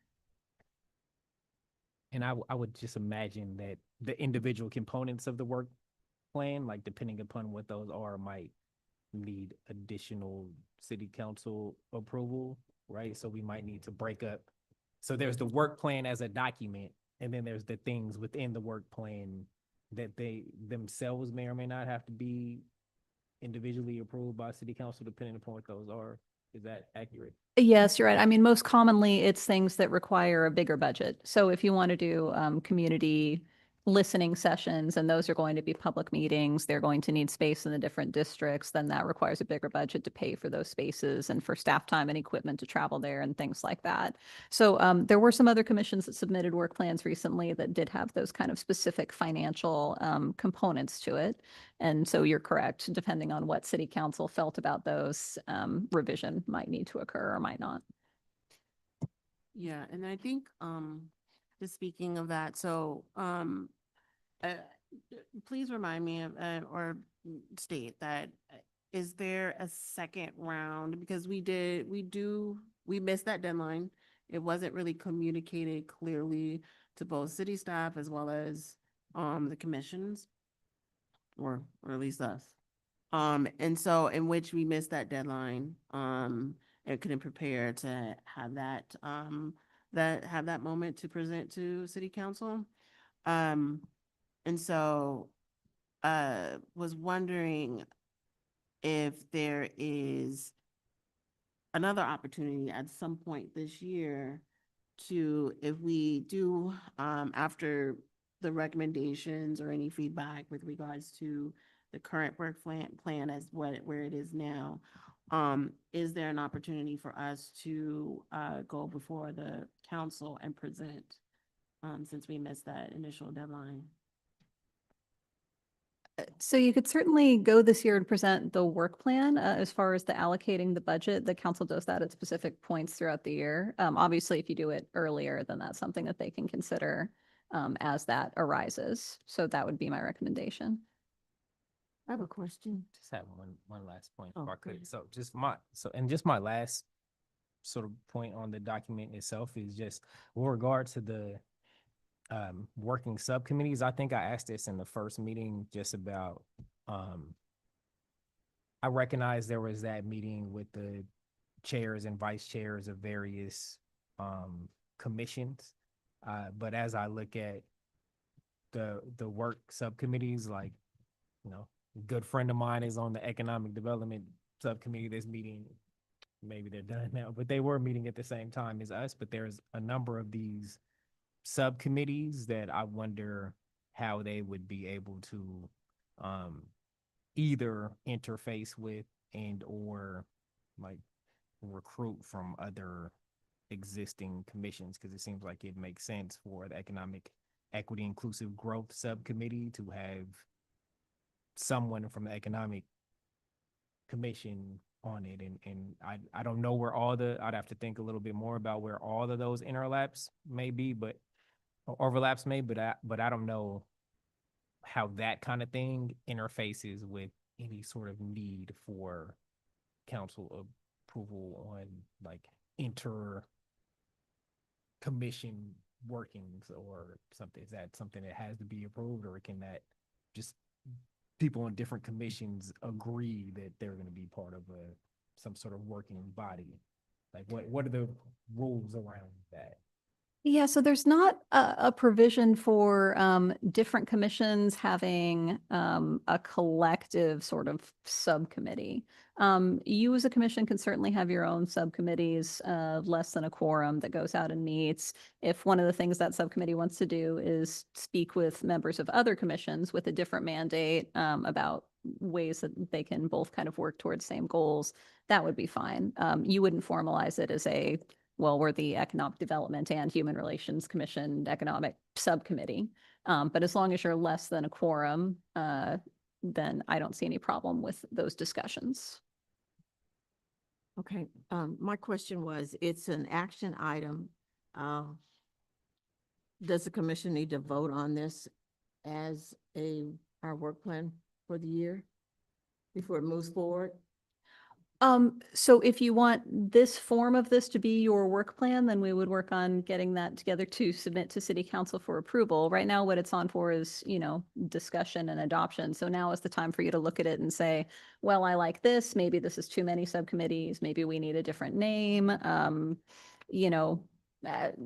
And I would just imagine that the individual components of the work plan, like depending upon what those are, might need additional city council approval, right? So we might need to break up. So there's the work plan as a document, and then there's the things within the work plan that they themselves may or may not have to be individually approved by city council, depending upon what those are. Is that accurate? Yes, you're right. I mean, most commonly it's things that require a bigger budget. So if you want to do community listening sessions, and those are going to be public meetings. They're going to need space in the different districts. Then that requires a bigger budget to pay for those spaces and for staff time and equipment to travel there and things like that. So there were some other commissions that submitted work plans recently that did have those kind of specific financial components to it. And so you're correct, depending on what city council felt about those, revision might need to occur or might not. Yeah, and I think, just speaking of that, so, uh, please remind me of, or state that, is there a second round? Because we missed that deadline. It wasn't really communicated clearly to both city staff as well as, the commissions, or at least us. And so in which we missed that deadline, and couldn't prepare to have that moment to present to city council. And so, was wondering if there is another opportunity at some point this year to, if we do, after the recommendations or any feedback with regards to the current work plan as where it is now, is there an opportunity for us to go before the council and present, since we missed that initial deadline? So you could certainly go this year and present the work plan as far as the allocating the budget. The council does that at specific points throughout the year. Obviously, if you do it earlier, then that's something that they can consider as that arises. So that would be my recommendation. I have a question. Just have one last point Oh, if I go ahead. could. So just my last sort of point on the document itself is just with regard to the working subcommittees. I think I asked this in the first meeting just about I recognize there was that meeting with the chairs and vice chairs of various commissions. But as I look at the work subcommittees, like, you know, a good friend of mine is on the economic development subcommittee this meeting. Maybe they're done now, but they were meeting at the same time as us. But there's a number of these subcommittees that I wonder how they would be able to either interface with and or like recruit from other existing commissions, because it seems like it makes sense for the economic equity inclusive growth subcommittee to have someone from the economic commission on it. And I don't know where I'd have to think a little bit more about where all of those overlaps may be, but I don't know how that kind of thing interfaces with any sort of need for council approval on like commission workings or something. Is that something that has to be approved, or can that just people on different commissions agree that they're going to be part of some sort of working body? Like what are the rules around that? Yeah, so there's not a provision for different commissions having a collective sort of subcommittee. You as a commission can certainly have your own subcommittees of less than a quorum that goes out and meets. If one of the things that subcommittee wants to do is speak with members of other commissions with a different mandate about ways that they can both kind of work towards same goals, that would be fine. You wouldn't formalize it as we're the Economic Development and Human Relations Commission Economic Subcommittee. But as long as you're less than a quorum, then I don't see any problem with those discussions. Okay, my question was, it's an action item. Does the commission need to vote on this as our work plan for the year before it moves forward? So if you want this form of this to be your work plan, then we would work on getting that together to submit to city council for approval. Right now, what it's on for is, discussion and adoption. So now is the time for you to look at it and say, well, I like this. Maybe this is too many subcommittees. Maybe we need a different name.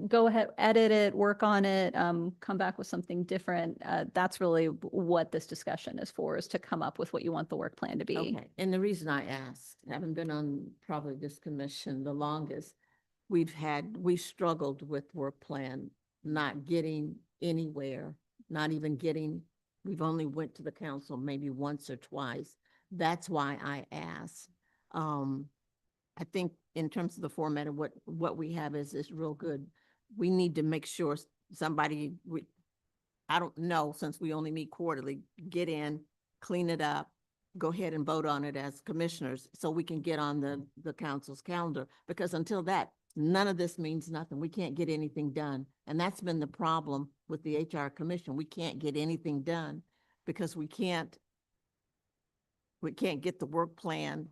Go ahead, edit it, work on it, come back with something different. That's really what this discussion is for, is to come up with what you want the work plan to be. Okay, and the reason I asked, having been on probably this commission the longest, we struggled with work plan, not getting anywhere not even getting, we've only went to the council maybe once or twice. That's why I asked. I think in terms of the format of what we have is real good. We need to make sure somebody, I don't know, since we only meet quarterly, get in, clean it up, go ahead and vote on it as commissioners so we can get on the council's calendar. Because until that, none of this means nothing. We can't get anything done. And that's been the problem with the HR commission. We can't get anything done because we can't get the work plan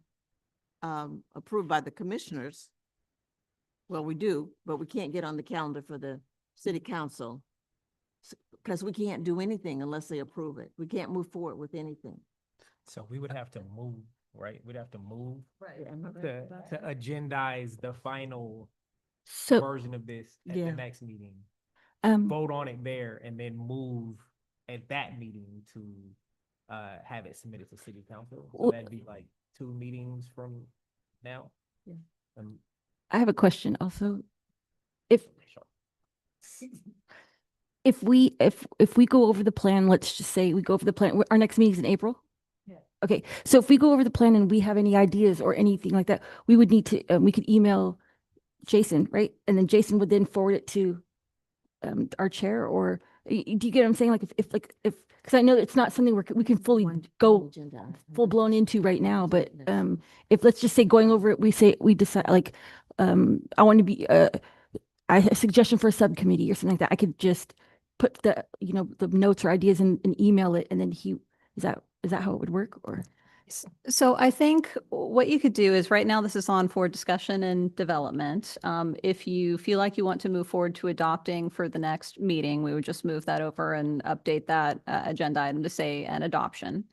approved by the commissioners. Well, we do, but we can't get on the calendar for the city council because we can't do anything unless they approve it. We can't move forward with anything. So we would have to move, right? We'd have to move Right. to agendize the final So, version of this at yeah. the next meeting. um, Vote on it there and then move at that meeting to have it submitted to city council. So Well- that'd be like 2 meetings from now. Yeah. I have a question also. If we go over the plan, let's just say we go over the plan, our next meeting is in April? Yeah. Okay, so if we go over the plan and we have any ideas or anything like that, we would need to, we could email Jason, right? And then Jason would then forward it to our chair, or do you get what I'm saying? Like if because I know it's not something we can fully go full blown into right now, but if, let's just say, going over it, we decide like I want to be I have a suggestion for a subcommittee or something like that, I could just put the the notes or ideas and email it, and then is that how it would work? Or So I think what you could do is, right now this is on for discussion and development. If you feel like you want to move forward to adopting for the next meeting, we would just move that over and update that agenda item to say an adoption.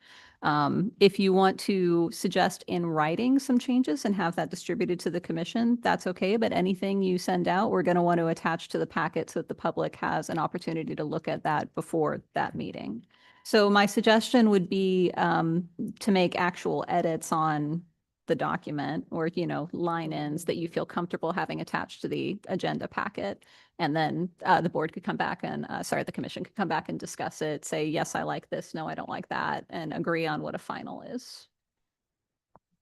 If you want to suggest in writing some changes and have that distributed to the commission, that's okay. But anything you send out, we're going to want to attach to the packet so that the public has an opportunity to look at that before that meeting. So my suggestion would be to make actual edits on the document, or, line ins that you feel comfortable having attached to the agenda packet. And then the board could come back and, the commission could come back and discuss it, say, yes, I like this, no, I don't like that, and agree on what a final is.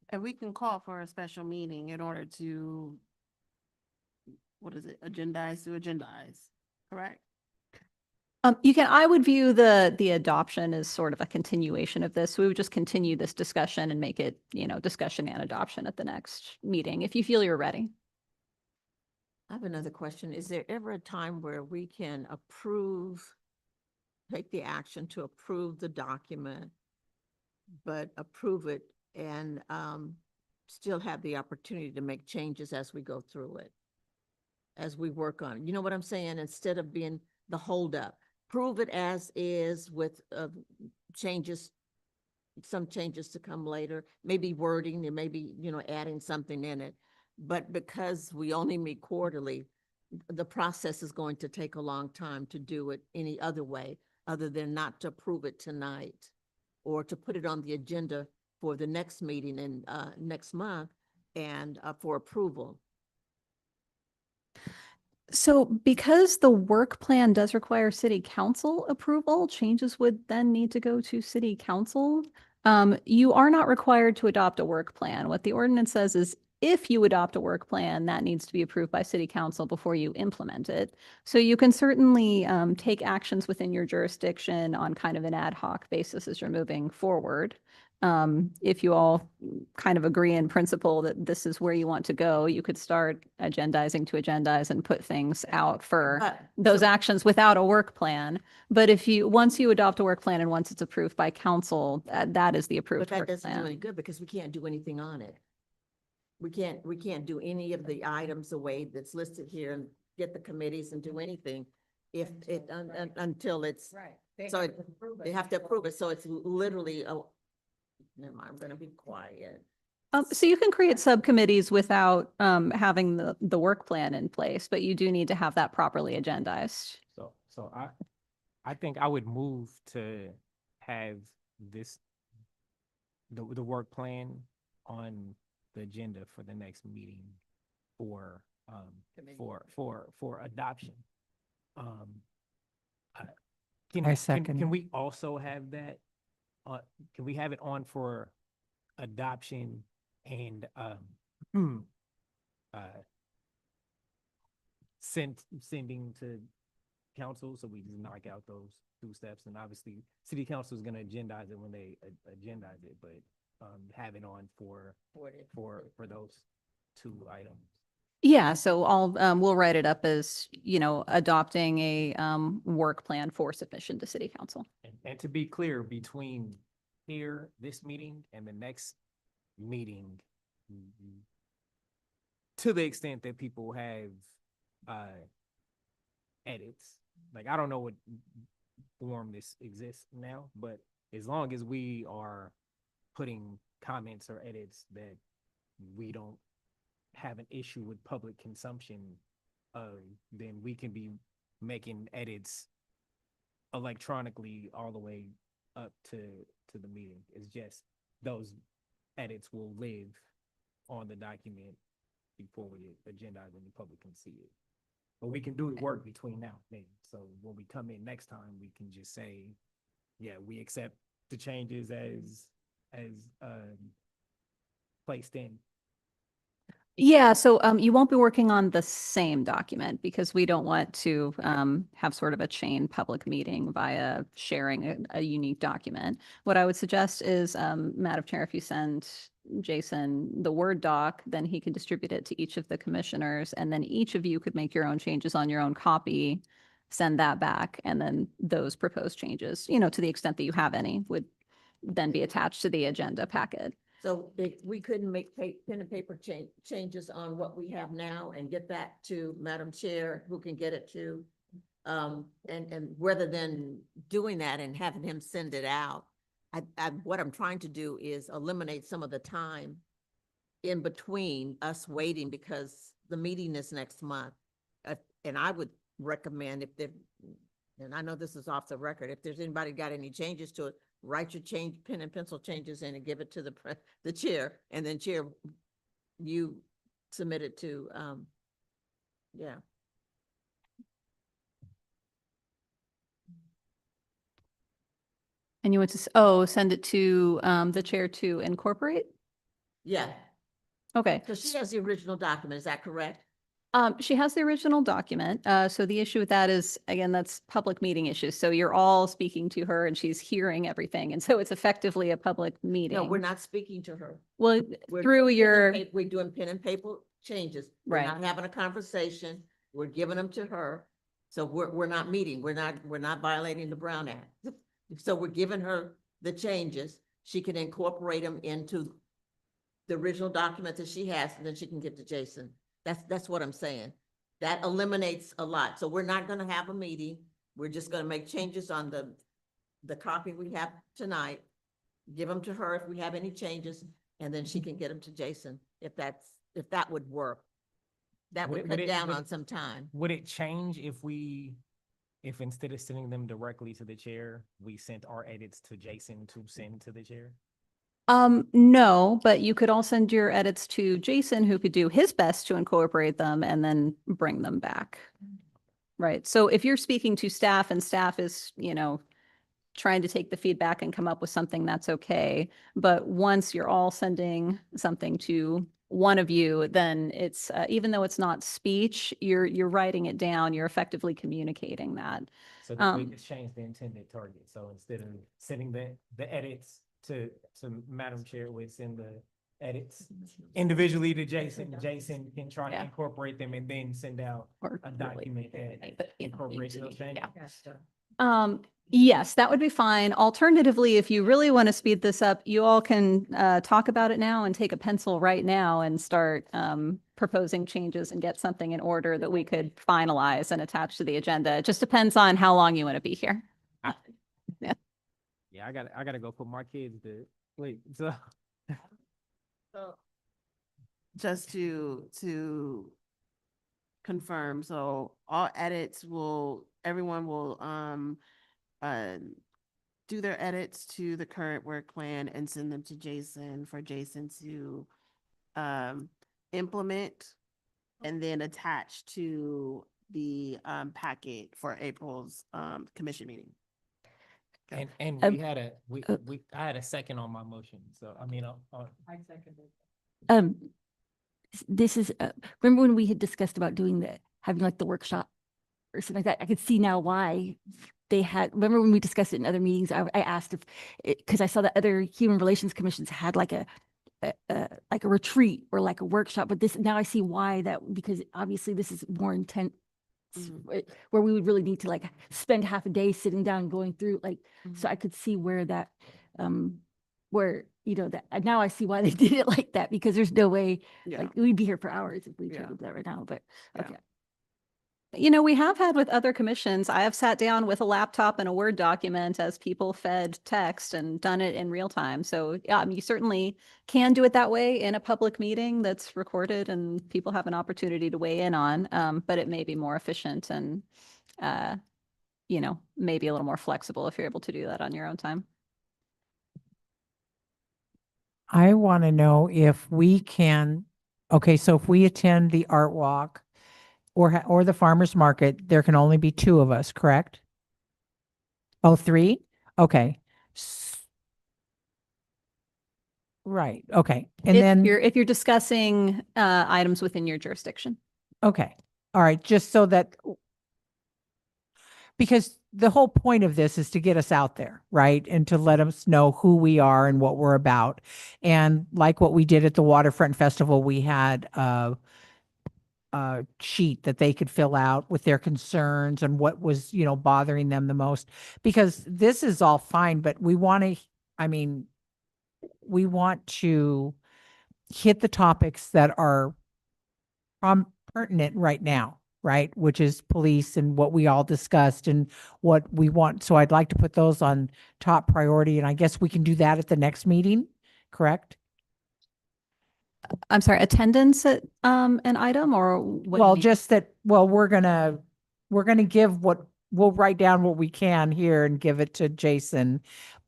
And we can call for a special meeting in order to, agendize, correct? I would view the adoption as sort of a continuation of this. We would just continue this discussion and make it, discussion and adoption at the next meeting, if you feel you're ready. I have another question. Is there ever a time where we can take the action to approve the document, but approve it and still have the opportunity to make changes as we go through it, as we work on it? You know what I'm saying? Instead of being the holdup, prove it as is with some changes to come later, maybe wording, and maybe, adding something in it. But because we only meet quarterly, the process is going to take a long time to do it any other way, other than not to approve it tonight or to put it on the agenda for the next meeting in next month and for approval. So because the work plan does require city council approval, changes would then need to go to city council. You are not required to adopt a work plan. What the ordinance says is, if you adopt a work plan, that needs to be approved by city council before you implement it. So you can certainly take actions within your jurisdiction on kind of an ad hoc basis as you're moving forward. If you all kind of agree in principle that this is where you want to go, you could start agendizing to agendize and put things out for those actions without a work plan. But once you adopt a work plan and once it's approved by council, that is the approved But that work doesn't do plan. any good because we can't do anything on it. We can't do any of the items the way that's listed here and get the committees and do anything if it, until it's. Right. So they have to approve it. So it's literally, never mind, I'm gonna be quiet. So you can create subcommittees without having the work plan in place, but you do need to have that properly agendized. So I think I would move to have the work plan on the agenda for the next meeting for adoption. second. Can we also have that, can we have it on for adoption and, uh, sending to council, so we just knock out those 2 steps, and obviously city council is gonna agendize it when they agendize it, but have it on for those 2 items. Yeah, so we'll write it up as, adopting a, work plan for submission to city council. And to be clear, between here, this meeting and the next meeting, to the extent that people have edits, like I don't know what form this exists now, but as long as we are putting comments or edits that we don't have an issue with public consumption of, then we can be making edits electronically all the way up to the meeting. It's just those edits will live on the document before we agendize and the public can see it. But we can do the work between now and then. So when we come in next time, we can just say, yeah, we accept the changes as placed in. Yeah, so you won't be working on the same document because we don't want to have sort of a chain public meeting via sharing a unique document. What I would suggest is, Madam Chair, if you send Jason the Word doc, then he can distribute it to each of the commissioners, and then each of you could make your own changes on your own copy, send that back, and then those proposed changes, to the extent that you have any, would then be attached to the agenda packet. So if we couldn't make pen and paper changes on what we have now and get that to Madam Chair, who can get it to, and rather than doing that and having him send it out, what I'm trying to do is eliminate some of the time in between us waiting, because the meeting is next month. And I would recommend, if there, and I know this is off the record, if there's anybody got any changes to it, write your pen and pencil changes in and give it to the chair, and then chair, you submit it to, yeah. And you want to, send it to the chair to incorporate? Yeah, Okay. because she has the original document, is that correct? She has the original document. So the issue with that is, again, that's public meeting issues. So you're all speaking to her and she's hearing everything. And so it's effectively a public meeting. No, we're not speaking to her. Well, We're through pen and your, we're doing pen and paper changes. We're Right. not having a conversation. We're giving them to her. So we're not meeting. We're not violating the Brown Act. So we're giving her the changes. She can incorporate them into the original document that she has, and then she can get to Jason. That's what I'm saying. That eliminates a lot. So we're not gonna have a meeting. We're just gonna make changes on the copy we have tonight. Give them to her if we have any changes, and then she can get them to Jason, if that would work. That would cut down on some time. Would it change if instead of sending them directly to the chair, we sent our edits to Jason to send to the chair? no, but you could all send your edits to Jason, who could do his best to incorporate them and then bring them back. Right. So if you're speaking to staff and staff is, trying to take the feedback and come up with something, that's okay. But once you're all sending something to one of you, then it's, even though it's not speech, you're writing it down, you're effectively communicating that. So that we just change the intended target. So instead of sending the edits to Madam Chair, we send the edits individually to Jason. Jason can try to Yeah. incorporate them and then send out Or a really, document that but, incorporates those changes. Yes, that would be fine. Alternatively, if you really want to speed this up, you all can talk about it now and take a pencil right now and start proposing changes and get something in order that we could finalize and attach to the agenda. It just depends on how long you want to be here. Yeah, I gotta go put my kids to sleep. So So just to confirm, so all edits everyone will do their edits to the current work plan and send them to Jason for Jason to implement and then attach to the packet for April's commission meeting. And Um, we had a, uh, I had a second on my motion, so I mean, I seconded. um, this is, remember when we had discussed about doing having like the workshop or something like that? I could see now why they had, remember when we discussed it in other meetings, I asked if, because I saw that other human relations commissions had like like a retreat or like a workshop, but this, now I see why that, because obviously this is more intense, where we would really need to like spend half a day sitting down going through, like, so I could see where that, where, that, now I see why they did it like that, because there's no way, Yeah. like, we'd be here for hours if we tried Yeah. to do that right now, but, Yeah. okay. We have had with other commissions, I have sat down with a laptop and a Word document as people fed text and done it in real time. So yeah, I mean, you certainly can do it that way in a public meeting that's recorded and people have an opportunity to weigh in on, but it may be more efficient and, maybe a little more flexible if you're able to do that on your own time. I want to know if we can, okay, so if we attend the art walk or the farmer's market, there can only be two of us, correct? Oh, three? Okay. Right, okay. And then, If you're discussing, items within your jurisdiction. okay, all right, just so that, because the whole point of this is to get us out there, right? And to let us know who we are and what we're about. And like what we did at the Waterfront Festival, we had a sheet that they could fill out with their concerns and what was, bothering them the most. Because this is all fine, but we want to, I mean, we want to hit the topics that are pertinent right now, right? Which is police and what we all discussed and what we want. So I'd like to put those on top priority, and I guess we can do that at the next meeting, correct? I'm sorry, attendance at, an item or what? Well, just that, well, we're gonna we'll write down what we can here and give it to Jason.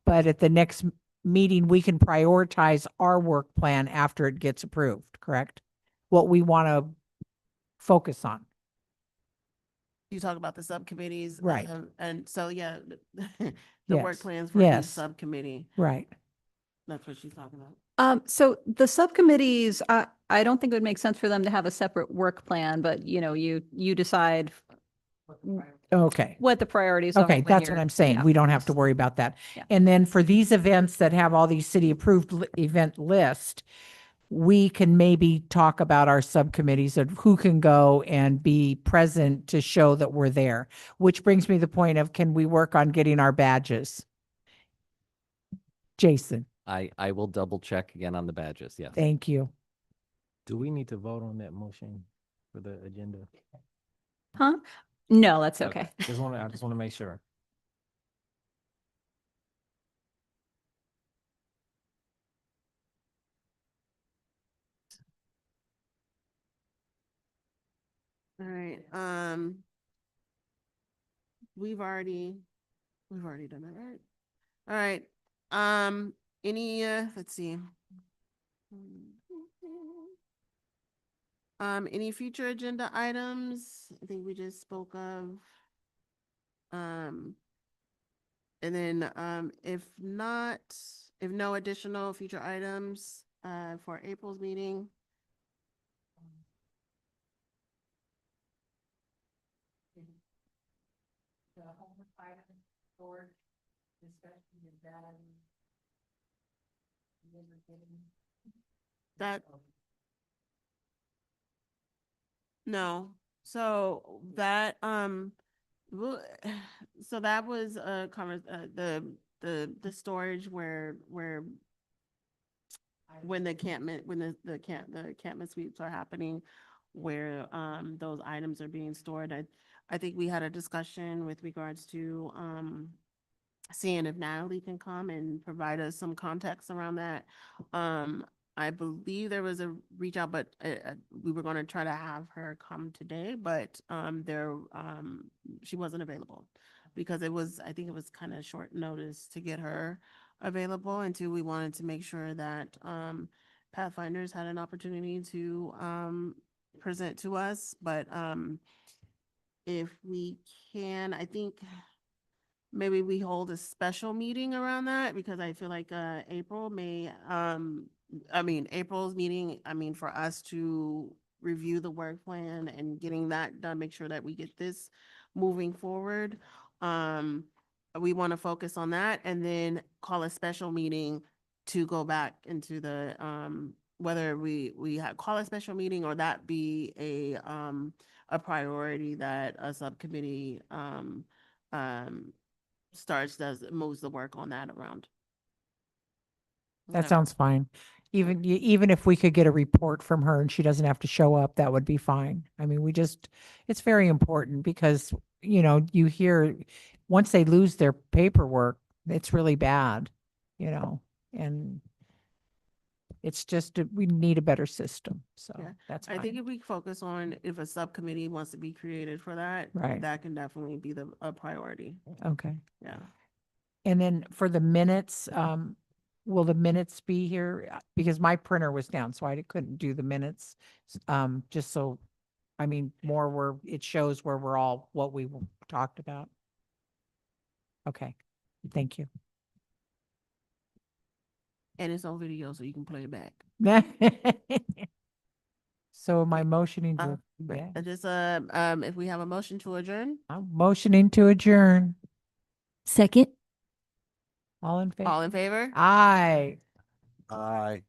But at the next meeting, we can prioritize our work plan after it gets approved, correct? What we want to focus on. You talk about the subcommittees. Right. And so, yeah, the work Yes. plans for each Yes. subcommittee. Right. That's what she's talking about. So the subcommittees, I don't think it would make sense for them to have a separate work plan, but you decide Okay. what the priorities are. Okay, when that's what you're- I'm saying. yeah. We don't have to worry about that. Yeah. And then for these events that have all these city approved event list, we can maybe talk about our subcommittees of who can go and be present to show that we're there. Which brings me to the point of, can we work on getting our badges? Jason, I will double check again on the badges. Yes. thank you. do we need to vote on that motion for the agenda? Huh? No, that's okay. I just want to make sure. All right. We've already done that, right? All right. Any, let's see. Any future agenda items? I think we just spoke of. And then, if not, if no additional future items, for April's meeting. That, no, so that, so that was a the storage where when the campment, when the campment sweeps are happening, where those items are being stored. I think we had a discussion with regards to seeing if Natalie can come and provide us some context around that. I believe there was a reach out, but we were going to try to have her come today, but she wasn't available because I think it was kind of short notice to get her available, and we wanted to make sure that Pathfinders had an opportunity to present to us. But if we can, I think maybe we hold a special meeting around that, because I feel like April may April's meeting, for us to review the work plan and getting that done, make sure that we get this moving forward. We want to focus on that and then call a special meeting to go back into the whether we call a special meeting or that be a priority that a subcommittee um moves the work on that around. That Okay. sounds fine. Even if we could get a report from her and she doesn't have to show up, that would be fine. I mean, it's very important because, you hear, once they lose their paperwork, it's really bad, and it's just, we need a better system. So Yeah. that's I think fine. if we focus on if a subcommittee wants to be created for that, Right. that can definitely be a priority. Okay. Yeah. And then for the minutes, will the minutes be here? Because my printer was down, so I couldn't do the minutes. Just so, more where it shows where what we talked about. Okay, thank you. And it's on video, so you can play it back. So am I motioning Uh, to, yeah, Just if we have a motion to adjourn, I'm motioning to adjourn. Second. All in favor? all in favor? Aye. Aye.